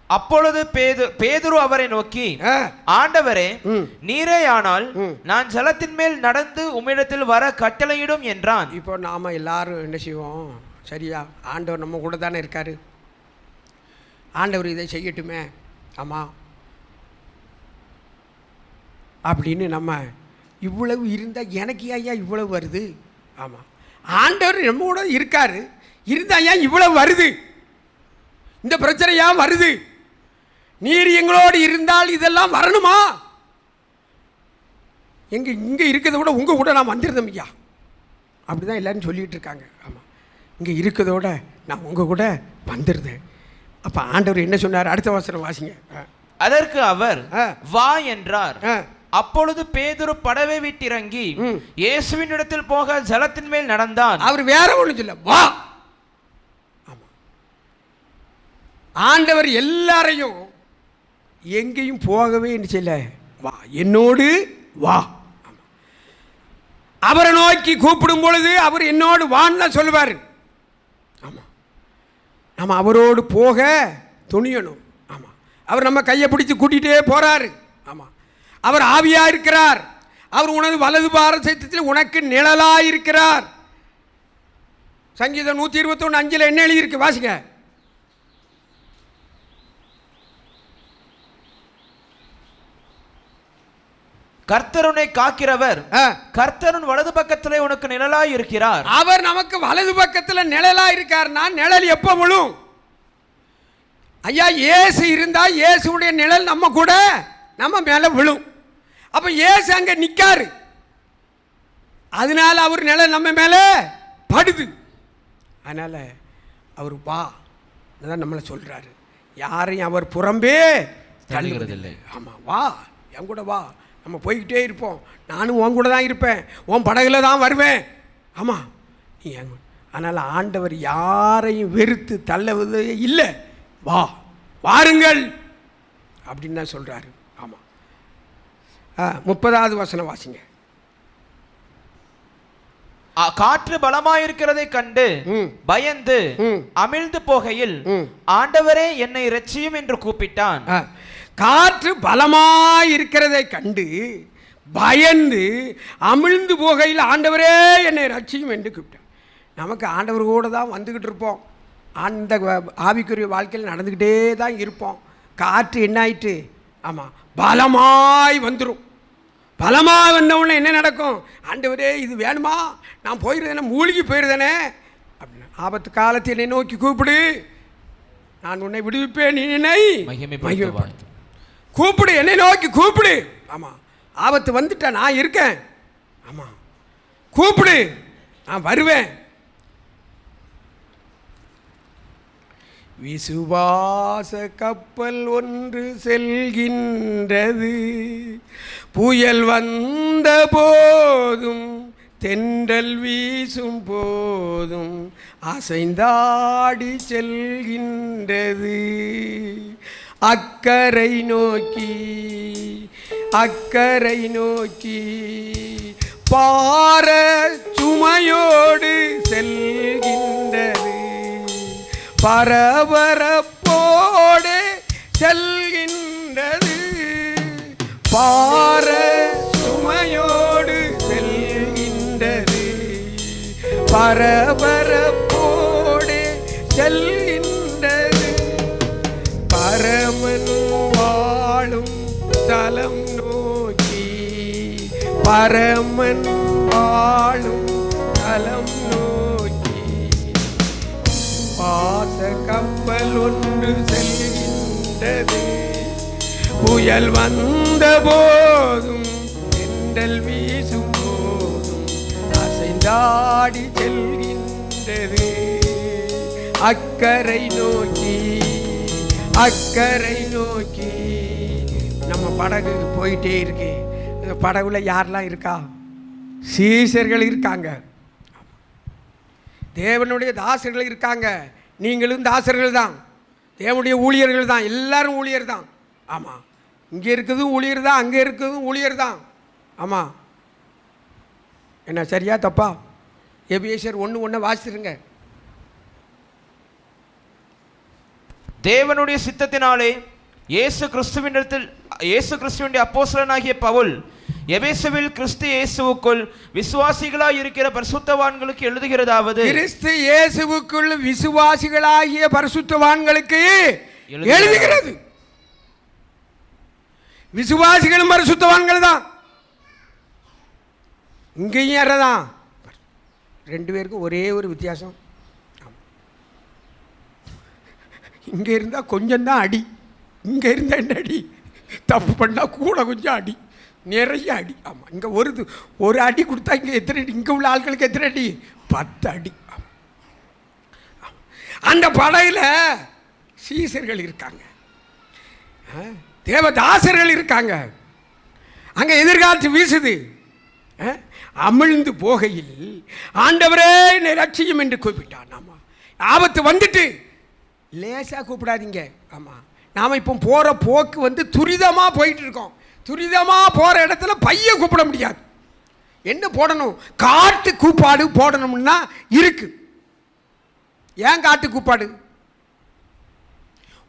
அப்பொழுது பேதுரு அவரை நோக்கி, ஆண்டவரே, நீரே ஆனால் நான் ஜலத்தின் மேல் நடந்து உம்மிடத்தில் வர கட்டளையிடும் என்றான். இப்போ நாம எல்லாரும் என்ன செய்வோம்? சரியா, ஆண்டவர் நம்ம கூட தானே இருக்காரு, ஆண்டவர் இதை செய்யட்டுமே, ஆமா அப்படின்னு நம்ம இவ்வளவு இருந்தால் எனக்கு ஐயா இவ்வளவு வருது? ஆமாம், ஆண்டவர் நம்ம கூட இருக்காரு, இருந்தா ஏன் இவ்வளவு வருது? இந்த பிரச்சனை ஏன் வருது? நீர் எங்களோடு இருந்தால் இதெல்லாம் வரணுமா? இங்கே இருக்கிறத விட உங்கள் கூட நான் வந்திருந்தோம் ஐயா, அப்படி தான் எல்லாரும் சொல்லிகிட்டு இருக்காங்க. ஆமாம், இங்கே இருக்கிறதோட நான் உங்கள் கூட வந்துருந்தேன். அப்போ ஆண்டவர் என்ன சொன்னார்? அடுத்த வசனம் வாசிங்க. அதற்கு அவர் வா என்றார். அப்பொழுது பேதுரு படவை விட்டிறங்கி இயேசுவின் இடத்தில் போக ஜலத்தின் மேல் நடந்தான். அவர் வேற ஒன்றும் சொல்ல, வா. ஆமா, ஆண்டவர் எல்லாரையும் எங்கேயும் போகவே செய்யல, வா, என்னோடு வா. அவரை நோக்கி கூப்பிடும் பொழுது அவர் என்னோடு வான்னு தான் சொல்லுவார். ஆமா, நம்ம அவரோடு போக துணியணும். ஆமா, அவர் நம்ம கையை பிடிச்சு கூட்டிகிட்டே போறாரு. ஆமா, அவர் ஆவியா இருக்கிறார். அவர் உனது வலது பாரசத்தில் உனக்கு நிழலா இருக்கிறார். சங்கீதம் 121:5 என்ன எழுதியிருக்கு? வாசிங்க. கர்த்தருனை காக்கிறவர், கர்த்தருன் வலது பக்கத்திலே உனக்கு நிழலாய் இருக்கிறார். அவர் நமக்கு வலது பக்கத்தில் நிழலா இருக்கார்னா நிழல் எப்ப விழும்? ஐயா, இயேசு இருந்தா இயேசுடைய நிழல் நம்ம கூட நம்ம மேல விழும். அப்ப இயேசு அங்க நிக்காரு, அதனால அவர் நிழல் நம்ம மேல படுது. அதனால அவர் வா நம்மளை சொல்றாரு. யாரையும் அவர் புறம்பே தள்ளுகிறதில்லை. ஆமா, வா, என் கூட வா, நம்ம போய்கிட்டே இருப்போம். நானும் உன் கூட தான் இருப்பேன், உன் படகுல தான் வருவேன். ஆமாம், நீ என். அதனால் ஆண்டவர் யாரையும் வெறுத்து தள்ளவது இல்லை. வா, வாருங்கள் அப்படின்னு தான் சொல்கிறாரு. ஆமாம், 30வது வசனம் வாசிங்க. காற்று பலமாயிருக்கிறதை கண்டு பயந்து அமிழ்ந்து போகையில், ஆண்டவரே என்னை இரட்சியும் என்று கூப்பிட்டான். காற்று பலமாயிருக்கிறதை கண்டு பயந்து அமிழ்ந்து போகையில், ஆண்டவரே என்னை ரட்சியும் என்று கூப்பிட்டான். நமக்கு ஆண்டவர் கூட தான் வந்துக்கிட்டு இருப்போம், அந்த ஆவிக்குரிய வாழ்க்கையில் நடந்துக்கிட்டே தான் இருப்போம். காற்று என்ன ஆயிட்டு? ஆமாம், பலமாய் வந்துடும். பலமாக வந்தவுடனே என்ன நடக்கும்? ஆண்டவரே இது வேணுமா, நான் போயிடுறேனே, மூழ்கி போயிடுதானே அப்படின்னு. ஆபத்து காலத்தை என்னை நோக்கி கூப்பிடு, நான் உன்னை விடுவிப்பேன், நீ என்னை மகிமைப்படுத்து. கூப்பிடு, என்னை நோக்கி கூப்பிடு. ஆமாம், ஆபத்து வந்துட்டா நான் இருக்கேன். ஆமாம், கூப்பிடு, நான் வருவேன். விசுவாச கப்பல் ஒன்று செல்கின்றது, புயல் வந்த போதும் தென்றல் வீசும் போதும் அசைந்தாடி செல்கின்றது. அக்கரை நோக்கி அக்கரை நோக்கி பார சுமையோடு செல்கின்றது, பரபரப்போடு செல்கின்றது. பார சுமையோடு செல்கின்றது, பரபரப்போடு செல்கின்றது. பரமன் வாழும் பரமன் வாழும் தலம் நோக்கி பாச கப்பல் ஒன்று செல்கின்றது. புயல் வந்த போதும் தென்றல் வீசும் போதும் அசைந்தாடி செல்கின்றது. அக்கரை நோக்கி அக்கரை நோக்கி நம்ம படகு போயிட்டே இருக்கு. இந்த படகுல யாரெல்லாம் இருக்கா? சீசர்கள் இருக்காங்க, தேவனுடைய தாசர்கள் இருக்காங்க. நீங்களும் தாசர்கள் தான், தேவனுடைய ஊழியர்கள் தான், எல்லாரும் ஊழியர் தான். ஆமாம், இங்கே இருக்கிறதும் ஊழியர் தான், அங்கே இருக்கிறதும் ஊழியர் தான். ஆமாம், என்ன சரியா தப்பா? எபிரேயர் 1:1 வாசிச்சிருங்க. தேவனுடைய சித்தத்தினாலே இயேசு கிறிஸ்துவினுடைய அப்போஸ்தலனாகிய பவுல் எபேசுவில் கிறிஸ்து இயேசுவுக்குள் விசுவாசிகளாய் இருக்கிற பரிசுத்தவான்களுக்கு எழுதுகிறதாவது, கிறிஸ்து இயேசுவுக்குள் விசுவாசிகளாகிய பரிசுத்தவான்களுக்கு எழுதுகிறது. விசுவாசிகளும் பரிசுத்தவான்கள் தான். இங்கேயும் யாரதான்? ரெண்டு பேருக்கும் ஒரே ஒரு வித்தியாசம். இங்கே இருந்தால் கொஞ்சம் தான் அடி, இங்கே இருந்தால் என்ன அடி? தப்பு பண்ணால் கூட கொஞ்சம் அடி, நிறைய அடி. ஆமாம், இங்கே ஒரு அடி கொடுத்தா இங்கே எத்தனை அடி? இங்கே உள்ள ஆட்களுக்கு எத்தனை அடி? 10 அடி. அந்த படையில் சீசர்கள் இருக்காங்க, தேவதாசர்கள் இருக்காங்க. அங்கே எதிர்காலத்து வீசுது. அமிழ்ந்து போகையில் ஆண்டவரே என்னை ரட்சியும் என்று கூப்பிட்டான். ஆமாம், ஆபத்து வந்துட்டு லேசாக கூப்பிடாதீங்க. ஆமாம், நாம் இப்போ போகிற போக்கு வந்து துரிதமாக போயிட்டு இருக்கோம். துரிதமாக போகிற இடத்துல பைய கூப்பிட முடியாது. என்ன போடணும்? காட்டு கூப்பாடு போடணும்னா இருக்கு. ஏன் காட்டு கூப்பாடு?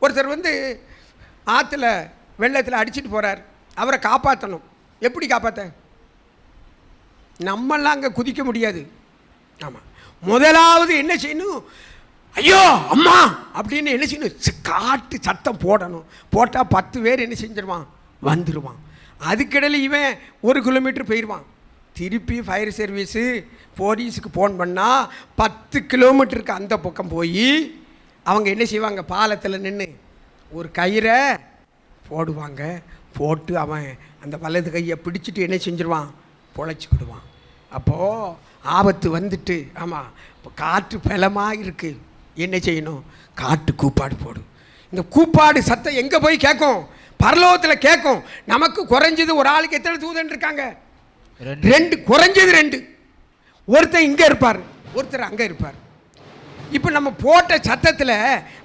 ஒருத்தர் வந்து ஆற்றுல வெள்ளத்தில் அடிச்சுட்டு போகிறார், அவரை காப்பாற்றணும். எப்படி காப்பாற்ற? நம்மெல்லாம் அங்கே குதிக்க முடியாது. ஆமாம், முதலாவது என்ன செய்யணும்? ஐயோ அம்மா அப்படின்னு என்ன செய்யணும்? காட்டு சத்தம் போடணும். போட்டால் 10 பேர் என்ன செஞ்சிருவான்? வந்துடுவான். அதுக்கிடையில் இவன் 1 கிலோமீட்டர் போயிடுவான். திருப்பி ஃபயர் சர்வீஸு போலீஸுக்கு ஃபோன் பண்ணால் 10 கிலோமீட்டருக்கு அந்த பக்கம் போய் அவங்க என்ன செய்வாங்க? பாலத்தில் நின்று ஒரு கயிறை போடுவாங்க. போட்டு அவன் அந்த வலது கையை பிடிச்சிட்டு என்ன செஞ்சிருவான்? பொழைச்சிக்கிடுவான். அப்போது ஆபத்து வந்துட்டு, ஆமாம், இப்போ காற்று பலமாக இருக்குது, என்ன செய்யணும்? காட்டு கூப்பாடு போடும். இந்த கூப்பாடு சத்தம் எங்கே போய் கேட்கும்? பரலோகத்தில் கேட்கும். நமக்கு குறைஞ்சது ஒரு ஆளுக்கு எத்தனை தூதன் இருக்காங்க? 2, குறைஞ்சது 2. ஒருத்தர் இங்கே இருப்பார், ஒருத்தர் அங்கே இருப்பார். இப்போ நம்ம போட்ட சத்தத்தில்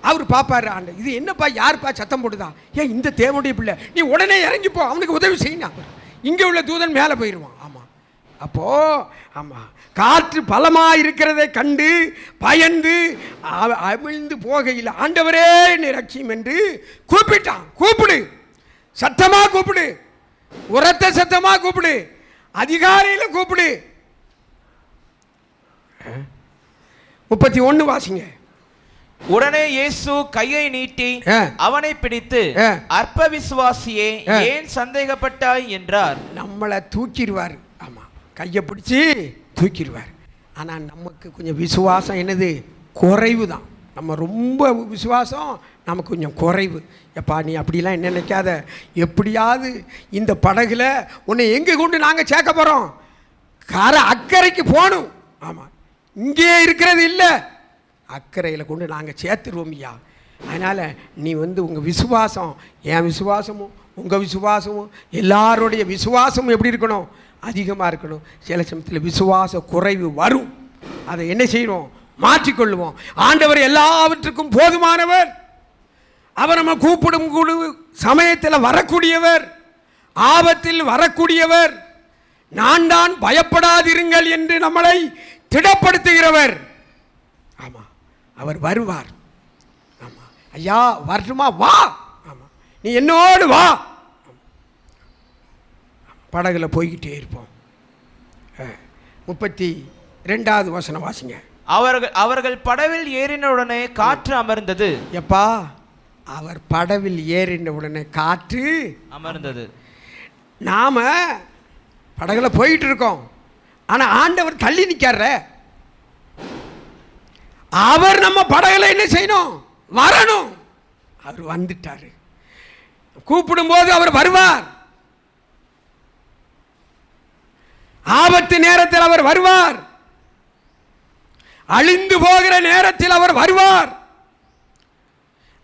அவர் பார்ப்பார், ஆண்டு இது என்னப்பா, யாருப்பா சத்தம் போடுதா? ஏன் இந்த தேவனுடைய பிள்ளை, நீ உடனே இறங்கிப்போ, அவனுக்கு உதவி செய்யணும். இங்கே உள்ள தூதன் மேலே போயிடுவான். ஆமாம், அப்போது ஆமாம், காற்று பலமாக இருக்கிறதை கண்டு பயந்து அமிழ்ந்து போகையில் ஆண்டவரே என்னை ரட்சியும் என்று கூப்பிட்டான். கூப்பிடு, சத்தமாக கூப்பிடு, உரத்த சத்தமாக கூப்பிடு, அதிகாலையில் கூப்பிடு. 31 வாசிங்க. உடனே இயேசு கையை நீட்டி அவனை பிடித்து, அற்ப விசுவாசியே, ஏன் சந்தேகப்பட்டாய் என்றார். நம்மளை தூக்கிடுவார். ஆமாம், கையை பிடிச்சி தூக்கிடுவார். ஆனால் நமக்கு கொஞ்சம் விசுவாசம் என்னது? குறைவு தான். நம்ம ரொம்ப விசுவாசம் நமக்கு கொஞ்சம் குறைவு. எப்பா நீ அப்படிலாம் என்ன நினைக்காத, எப்படியாவது இந்த படகுல உன்னை எங்கே கொண்டு நாங்கள் சேர்க்க போகிறோம்? அக்கறைக்கு போகணும். ஆமாம், இங்கே இருக்கிறது இல்லை, அக்கறையில் கொண்டு நாங்கள் சேர்த்துருவோம் ஐயா. அதனால் நீ வந்து உங்கள் விசுவாசம், என் விசுவாசமும் உங்கள் விசுவாசமும் எல்லாருடைய விசுவாசமும் எப்படி இருக்கணும்? அதிகமாக இருக்கணும். சில சமயத்தில் விசுவாச குறைவு வரும், அதை என்ன செய்யணும்? மாற்றிக்கொள்ளுவோம். ஆண்டவர் எல்லாவற்றுக்கும் போதுமானவர். அவர் நம்ம கூப்பிடும் சமயத்தில் வரக்கூடியவர், ஆபத்தில் வரக்கூடியவர். நான் தான் பயப்படாதிருங்கள் என்று நம்மளை திடப்படுத்துகிறவர். ஆமாம், அவர் வருவார். ஆமாம், ஐயா வரட்டுமா? வா. ஆமாம், நீ என்னோடு வா. படகுல போய்கிட்டே இருப்போம். 32வது வசனம் வாசிங்க. அவர்கள் படவில் ஏறின உடனே காற்று அமர்ந்தது. எப்பா, அவர் படவில் ஏறின உடனே காற்று அமர்ந்தது. நாம படகுல போயிட்டு இருக்கோம். ஆனால் ஆண்டவர் தள்ளி நிற்கார. அவர் நம்ம படகுல என்ன செய்யணும்? வரணும். அவர் வந்துட்டாரு. கூப்பிடும்போது அவர் வருவார். ஆபத்து நேரத்தில் அவர் வருவார். அழிந்து போகிற நேரத்தில் அவர் வருவார்.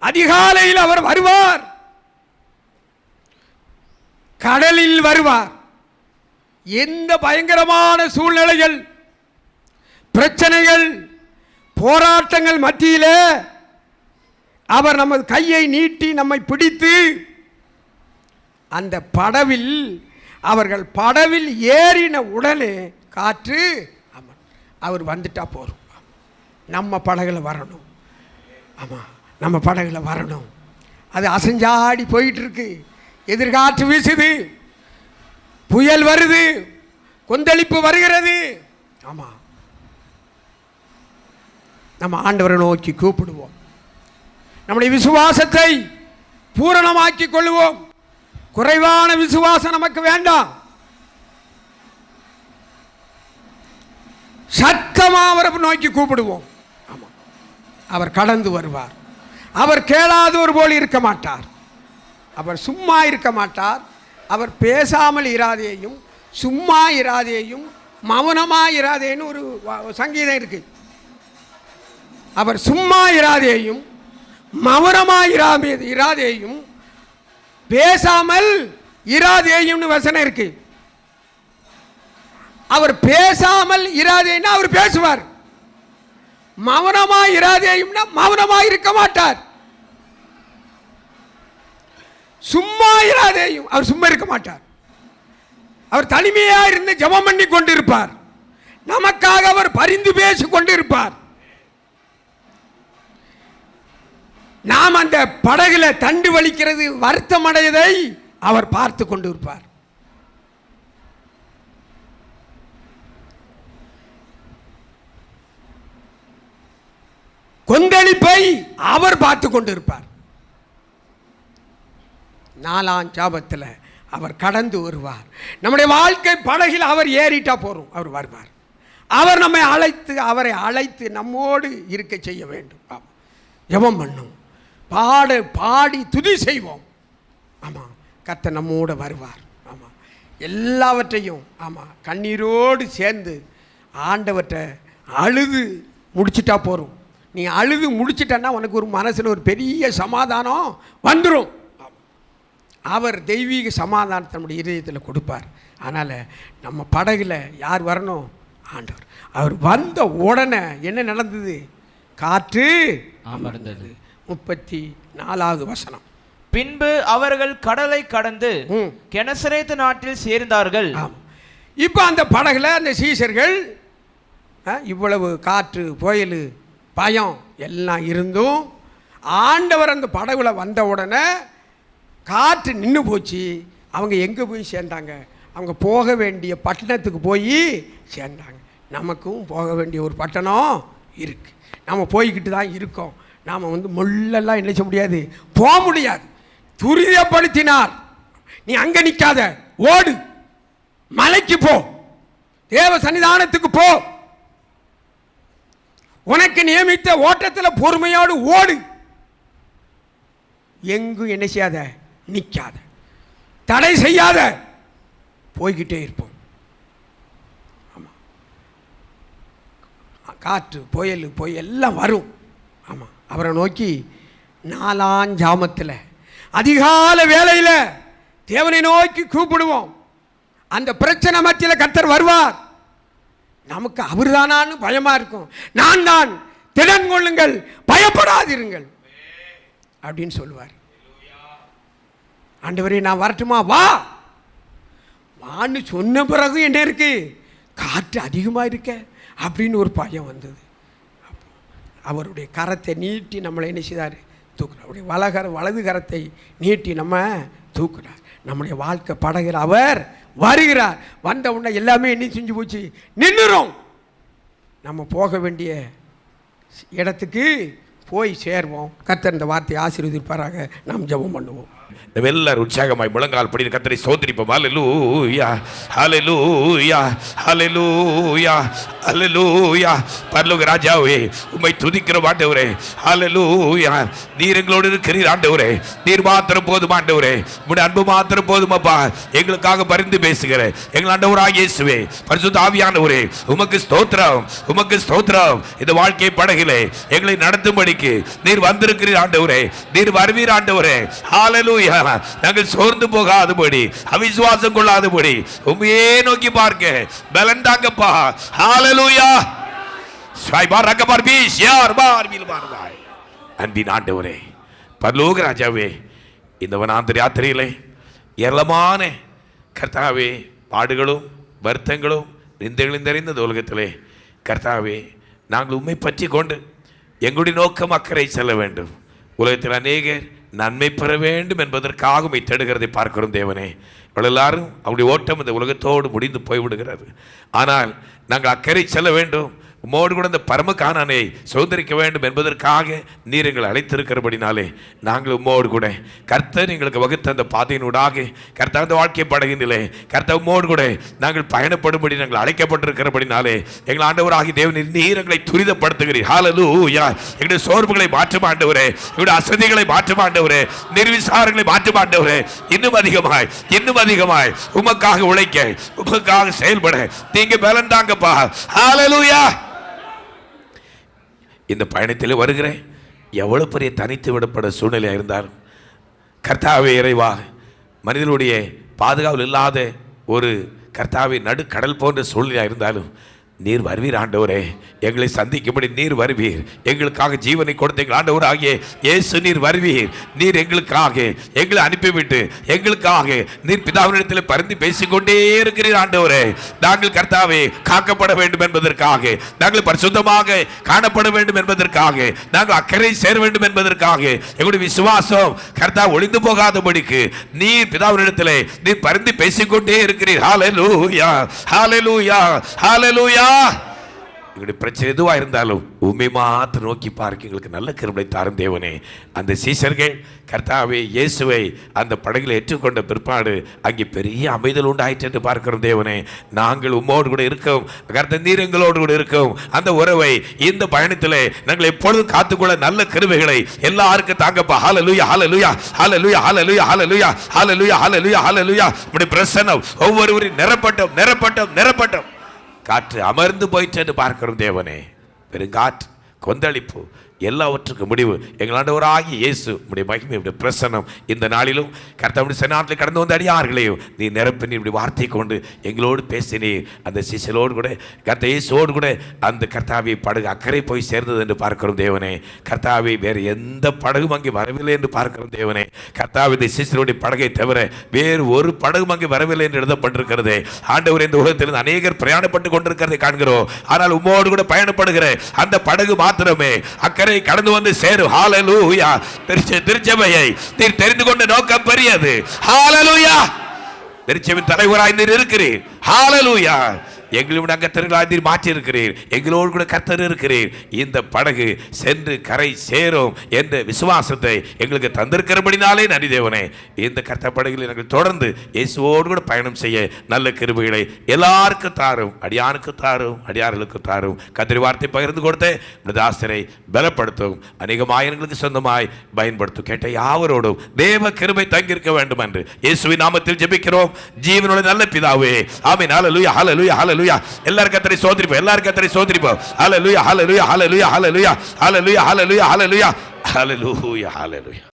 அதிகாலையில் அவர் வருவார். கடலில் வருவார். எந்த பயங்கரமான சூழ்நிலைகள், பிரச்சனைகள், போராட்டங்கள் மத்தியிலே அவர் நமது கையை நீட்டி நம்மை பிடித்து அந்த படவில், அவர்கள் படவில் ஏறின உடனே காற்று அவர் வந்துட்டா போறோம். நம்ம படகுல வரணும். ஆமாம், நம்ம படகுல வரணும். அது அசைஞ்சாடி போயிட்டு இருக்கு. எதிர்காற்று வீசுது, புயல் வருது, கொந்தளிப்பு வருகிறது. ஆமாம், நம்ம ஆண்டவரை நோக்கி கூப்பிடுவோம். நம்முடைய விசுவாசத்தை பூரணமாக்கி கொள்வோம். குறைவான விசுவாசம் நமக்கு வேண்டாம். சத்தமா அவரை நோக்கி கூப்பிடுவோம். ஆமாம், அவர் கடந்து வருவார். அவர் கேளாதவர் போல் இருக்க மாட்டார். அவர் சும்மா இருக்க மாட்டார். அவர் பேசாமல் இராதேயும், சும்மா இராதேயும், மௌனமா இராதேன்னு ஒரு சங்கீதம் இருக்கு. அவர் சும்மா இராதேயும், மௌனமா இராதேயும், பேசாமல் இராதேயும்னு வசனம் இருக்கு. அவர் பேசாமல் இராதேன்னா அவர் பேசுவார். மௌனமா இராதேயும்னா மௌனமா இருக்க மாட்டார். சும்மா இராதேயும், அவர் சும்மா இருக்க மாட்டார். அவர் தனிமையா இருந்து ஜெபம் பண்ணி கொண்டிருப்பார். நமக்காக அவர் பரிந்து பேசி கொண்டிருப்பார். நாம் அந்த படகுல தண்டு வலிக்கிறது, வருத்தம் அடைவதை அவர் பார்த்து கொண்டிருப்பார். கொந்தளிப்பை அவர் பார்த்து கொண்டிருப்பார். நாலாம் ஜாபத்தில் அவர் கடந்து வருவார். நம்முடைய வாழ்க்கை படகில் அவர் ஏறிட்டா போறோம், அவர் வருவார். அவர் நம்மை அழைத்து, அவரை அழைத்து நம்மோடு இருக்க செய்ய வேண்டும். ஜெபம் பண்ணும், பாடி துதி செய்வோம். ஆமாம், கர்த்தர் நம்மோடு வருவார். ஆமாம், எல்லாவற்றையும் ஆமாம் கண்ணீரோடு சேர்ந்து ஆண்டவற்றை அழுது முடிச்சிட்டா போகிறோம். நீ அழுது முடிச்சிட்டன்னா உனக்கு ஒரு மனசில் ஒரு பெரிய சமாதானம் வந்துடும். அவர் தெய்வீக சமாதானத்தை நம்முடைய இதயத்தில் கொடுப்பார். அதனால் நம்ம படகுல யார் வரணும்? ஆண்டவர். அவர் வந்த உடனே என்ன நடந்தது? காற்று அமர்ந்தது. 34வது வசனம். பின்பு அவர்கள் கடலை கடந்து கெனசரேத்து நாட்டில் சேர்ந்தார்கள். இப்போ அந்த படகுல அந்த சீஷர்கள் இவ்வளவு காற்று, புயல், பயம் எல்லாம் இருந்தும் ஆண்டவர் அந்த படகுல வந்த உடனே காற்று நின்று போச்சு. அவங்க எங்கே போய் சேர்ந்தாங்க? அவங்க போக வேண்டிய பட்டணத்துக்கு போய் சேர்ந்தாங்க. நமக்கும் போக வேண்டிய ஒரு பட்டணம் இருக்குது. நம்ம போய்கிட்டு தான் இருக்கோம். நாம் முள்ளெல்லாம் என்ன செய்ய முடியாது, போக முடியாது. துரிதப்படுத்தினார். நீ அங்கே நிற்காத, ஓடு, மலைக்கு போ, தேவ சன்னிதானத்துக்கு போ. உனக்கு நியமித்த ஓட்டத்தில் பொறுமையோடு ஓடு. எங்கும் என்ன செய்யாத, நிற்காத, தடை செய்யாத, போய்கிட்டே இருப்போம். ஆமாம், காற்று, புயல் எல்லாம் வரும். ஆமாம், அவரை நோக்கி நாலாம் ஜாமத்தில் அதிகால வேளையில் தேவனை நோக்கி கூப்பிடுவோம். அந்த பிரச்சனை மத்தியில் கர்த்தர் வருவார். நமக்கு அவர் தானான்னு பயமா இருக்கும். நான் தான், திடன் கொள்ளுங்கள், பயப்படாதிருங்கள் அப்படின்னு சொல்லுவார். ஆண்டவரே நான் வரட்டுமா? வா வான்னு சொன்ன பிறகு என்ன இருக்கு? காற்று அதிகமாக இருக்க அப்படின்னு ஒரு பயம் வந்தது. அவருடைய கரத்தை நீட்டி நம்மளை என்ன செய்தார்? தூக்குறார். அவருடைய வலது கரத்தை நீட்டி நம்ம தூக்குறார். நம்முடைய வாழ்க்கை படகில் அவர் வருகிறார். வந்த உடனே எல்லாமே என்ன செஞ்சு போச்சு? நின்றுரும். நம்ம போக வேண்டிய இடத்துக்கு போய் சேர்வோம். கர்த்தர் இந்த வார்த்தையை ஆசீர்வதிப்பாராக. நாம் ஜெபம் பண்ணுவோம். நம்ம எல்லாரும் உற்சாகமாய் முழங்கால் படி கர்த்தரை ஸ்தோத்திரிப்போம். ஹல்லேலூயா ஹல்லேலூயா ஹல்லேலூயா ஹல்லேலூயா. பரலோக ராஜாவே உம்மை துதிக்கிறோம் ஆண்டவரே. ஹல்லேலூயா. நீர் எங்களோடு இருக்கிறீர் ஆண்டவரே. நீர் மாத்திரம் போதும் ஆண்டவரே. உம்முடைய அன்பு மாத்திரம் போதும் அப்பா. எங்களுக்காக பரிந்து பேசுகிற எங்கள் ஆண்டவராகிய இயேசுவே, பரிசுத்த ஆவியானவரே, உமக்கு ஸ்தோத்திரம், உமக்கு ஸ்தோத்திரம். இந்த வாழ்க்கை படகிலே எங்களை நடத்தும்படிக்கு நீர் வந்திருக்கிறீர் ஆண்டவரே. நீர் வருவீர் ஆண்டவரே. ஹல்லேலூயா. நாங்கள் சோர்ந்து போகாதபடி, அவிசுவாசம் கொள்ளாதபடி உம்மையே நோக்கி பார்க்க பலன் தாங்கப்பா. ஹல்லேலூயா. அன்பின் ஆண்டவரே, பரலோக ராஜாவே, இந்த வனாந்தர யாத்திரையிலே ஏராளமான கர்த்தாவே பாடுகளும் வருத்தங்களும் நிந்தைகளும் நிறைந்த உலகத்திலே கர்த்தாவே, நாங்கள் உம்மை பற்றி கொண்டு எங்களுடைய நோக்கம் அக்கறை செல்ல வேண்டும். உலகத்தில் அநேகர் நன்மை பெற வேண்டும் என்பதற்காக உம்மை தேடுகிறதை பார்க்கிறோம் தேவனே. இவள் எல்லாரும் அவருடைய ஓட்டம் இந்த உலகத்தோடு முடிந்து போய்விடுகிறது. ஆனால் நாங்கள் அக்கறை செல்ல வேண்டும், உம்மோடு கூட இந்த பரம கானானை சுதந்திரிக்க வேண்டும் என்பதற்காக நீர் எங்களை அழைத்திருக்கிறபடினாலே நாங்கள் உம்மோடு கூட கர்த்தர் எங்களுக்கு வகுத்த அந்த பாதையினூடாக கர்த்தர் அந்த வாழ்க்கை படகினிலே கர்த்தர் உம்மோடு கூட நாங்கள் பயணப்படும்படி நாங்கள் அழைக்கப்பட்டிருக்கிறபடினாலே எங்கள் ஆண்டவராகிய தேவன் நீர் எங்களை துரிதப்படுத்துகிறீர். ஹல்லேலூயா. எங்களுடைய சோர்வுகளை மாற்ற ஆண்டவரே, எங்களுடைய அசதிகளை மாற்ற ஆண்டவரே, நிர்விசாரங்களை மாற்ற ஆண்டவரே. இன்னும் அதிகமாய் இன்னும் அதிகமாய் உமக்காக உழைக்க, உமக்காக செயல்பட நீங்க பலன் தாங்கப்பா. ஹல்லேலூயா. இந்த பயணத்தில் வருகிற எவ்வளவு பெரிய தனித்து விடப்பட சூழ்நிலையாக இருந்தாலும் கர்த்தாவே இறைவா, மனிதனுடைய பாதுகாவல் இல்லாத ஒரு கர்த்தாவே நடுக்கடல் போன்ற சூழ்நிலையாக இருந்தாலும் நீர் வருவீர் ஆண்டவரே. எங்களை சந்திக்கும்படி நீர் வருவீர். எங்களுக்காக ஜீவனை கொடுத்த எங்கள் ஆண்டவர் ஆகிய இயேசு நீர் வருவீர். நீர் எங்களுக்காக எங்களை அனுப்பிவிட்டு எங்களுக்காக நீர் பிதாவினிடத்தில் பரிந்து பேசிக்கொண்டே இருக்கிறீர் ஆண்டவரே. நாங்கள் கர்த்தாவே காக்கப்பட வேண்டும் என்பதற்காக, நாங்கள் பரிசுத்தமாக காணப்பட வேண்டும் என்பதற்காக, நாங்கள் அக்கறை சேர வேண்டும் என்பதற்காக எங்களுடைய விசுவாசம் கர்த்தா ஒளிந்து போகாதபடிக்கு நீர் பிதாவினிடத்தில் நீர் பரிந்து பேசிக்கொண்டே இருக்கிறீர். ஹல்லேலூயா ஹல்லேலூயா ஹல்லேலூயா. எங்களுடைய பிரச்சனை எதுவாக இருந்தாலும் உண்மை மாத்திரம் நோக்கி பார்க்க எங்களுக்கு நல்ல கிருபை தாரும் தேவனே. அந்த சீஷர்கள் கர்த்தாவே இயேசுவை அந்த படகில் ஏற்றுக்கொண்ட பிற்பாடு அங்கே பெரிய அமைதல் உண்டாயிற்று என்று பார்க்கிறோம் தேவனே. நாங்கள் உம்மோடு கூட இருக்கோம், கர்த்தர் நீர் எங்களோடு கூட இருக்கோம். அந்த உறவை இந்த பயணத்தில் நாங்கள் எப்பொழுதும் காத்துக்கொள்ள நல்ல கிருபைகளை எல்லாருக்கும் தாங்கப்பா. ஹல்லேலூயா ஹல்லேலூயா ஹல்லேலூயா ஹல்லேலூயா ஹல்லேலூயா ஹல்லேலூயா ஹல்லேலூயா ஹல்லேலூயா. உம்முடைய பிரசன்னம் ஒவ்வொருவரையும் நிரப்பட்டும் நிரப்பட்டும் நிரப்பட்டும். காற்று அமர்ந்து போயிற்று என்று பார்க்கிறோம் தேவனே. பெருங்காற்று, கொந்தளிப்பு, எல்லாவற்றுக்கும் முடிவு எங்கள் ஆண்டவராகிய இயேசு உம்முடைய மகிமை, உம்முடைய பிரசன்னம் இந்த நாளிலும் கர்த்தருடைய செநாட்டில் கடந்து வந்த அடியார்களையும் நீ நிரப்பி நீ இப்படி வார்த்தை கொண்டு எங்களோடு பேசினீர். அந்த சிசலோடு கூட கர்த்த இயேசுவோடு கூட அந்த கர்த்தாவை படகு அக்கறை போய் சேர்ந்தது என்று பார்க்கிறோம் தேவனே. கர்த்தாவை வேறு எந்த படகும் அங்கே வரவில்லை என்று பார்க்கிறோம் தேவனே. கர்த்தாவை இந்த சிசலுடைய படகை தவிர வேறு ஒரு படகும் அங்கே வரவில்லை என்று எழுதப்பட்டிருக்கிறது. ஆண்டவர் இந்த உலகத்திலிருந்து அநேகர் பிரயாணப்பட்டு கொண்டிருக்கிறதை காண்கிறோம். ஆனால் உம்மோடு கூட பயணப்படுகிற அந்த படகு மாத்திரமே அக்கறை கடந்து வந்து சேரும். ஹல்லேலூயா. திருச்சபையை நீர் தெரிந்து கொண்ட நோக்கம் பெரியது. ஹல்லேலூயா. திருச்சபையின் தலைவராய் நீர் இருக்கிறீர். ஹல்லேலூயா. எங்களுடைய அங்கத்தர்களாய் நீர் மாற்றி இருக்கிறீர். எங்களோடு கூட கர்த்தர் இருக்கிறீர். இந்த படகு சென்று கரை சேரும் என்ற விசுவாசத்தை எங்களுக்கு தந்திருக்கிறபடினாலே நன்றி தேவனே. இந்த கர்த்தர் படகில் நாங்கள் தொடர்ந்து இயேசுவோடு கூட பயணம் செய்ய நல்ல கிருபைகளை எல்லாருக்கும் தாரும், அடியானுக்கு தாரும், அடியார்களுக்கு தாரும். கர்த்தர் வார்த்தை பகிர்ந்து கொடுத்த தாசரை பலப்படுத்தும், அநேகமாய் எங்களுக்கு சொந்தமாய் பயன்படுத்தும். கேட்ட யாவரோடும் தேவ கிருபை தங்கியிருக்க வேண்டும் என்று இயேசுவின் நாமத்தில் ஜெபிக்கிறோம் ஜீவனுடைய நல்ல பிதாவே. ஆமென். ஹல்லேலூயா ஹல்லேலூயா ஹல்லேலூயா. எல்லாரும் கர்த்தரை ஸ்தோத்திரிப்போம், எல்லாரும் கர்த்தரை ஸ்தோத்திரிப்போம். ஹல்லேலூயா ஹல்லேலூயா ஹல்லேலூயா ஹல்லேலூயா ஹல்லேலூயா ஹல்லேலூயா ஹல்லேலூயா ஹல்லேலூயா ஹல்லேலூயா.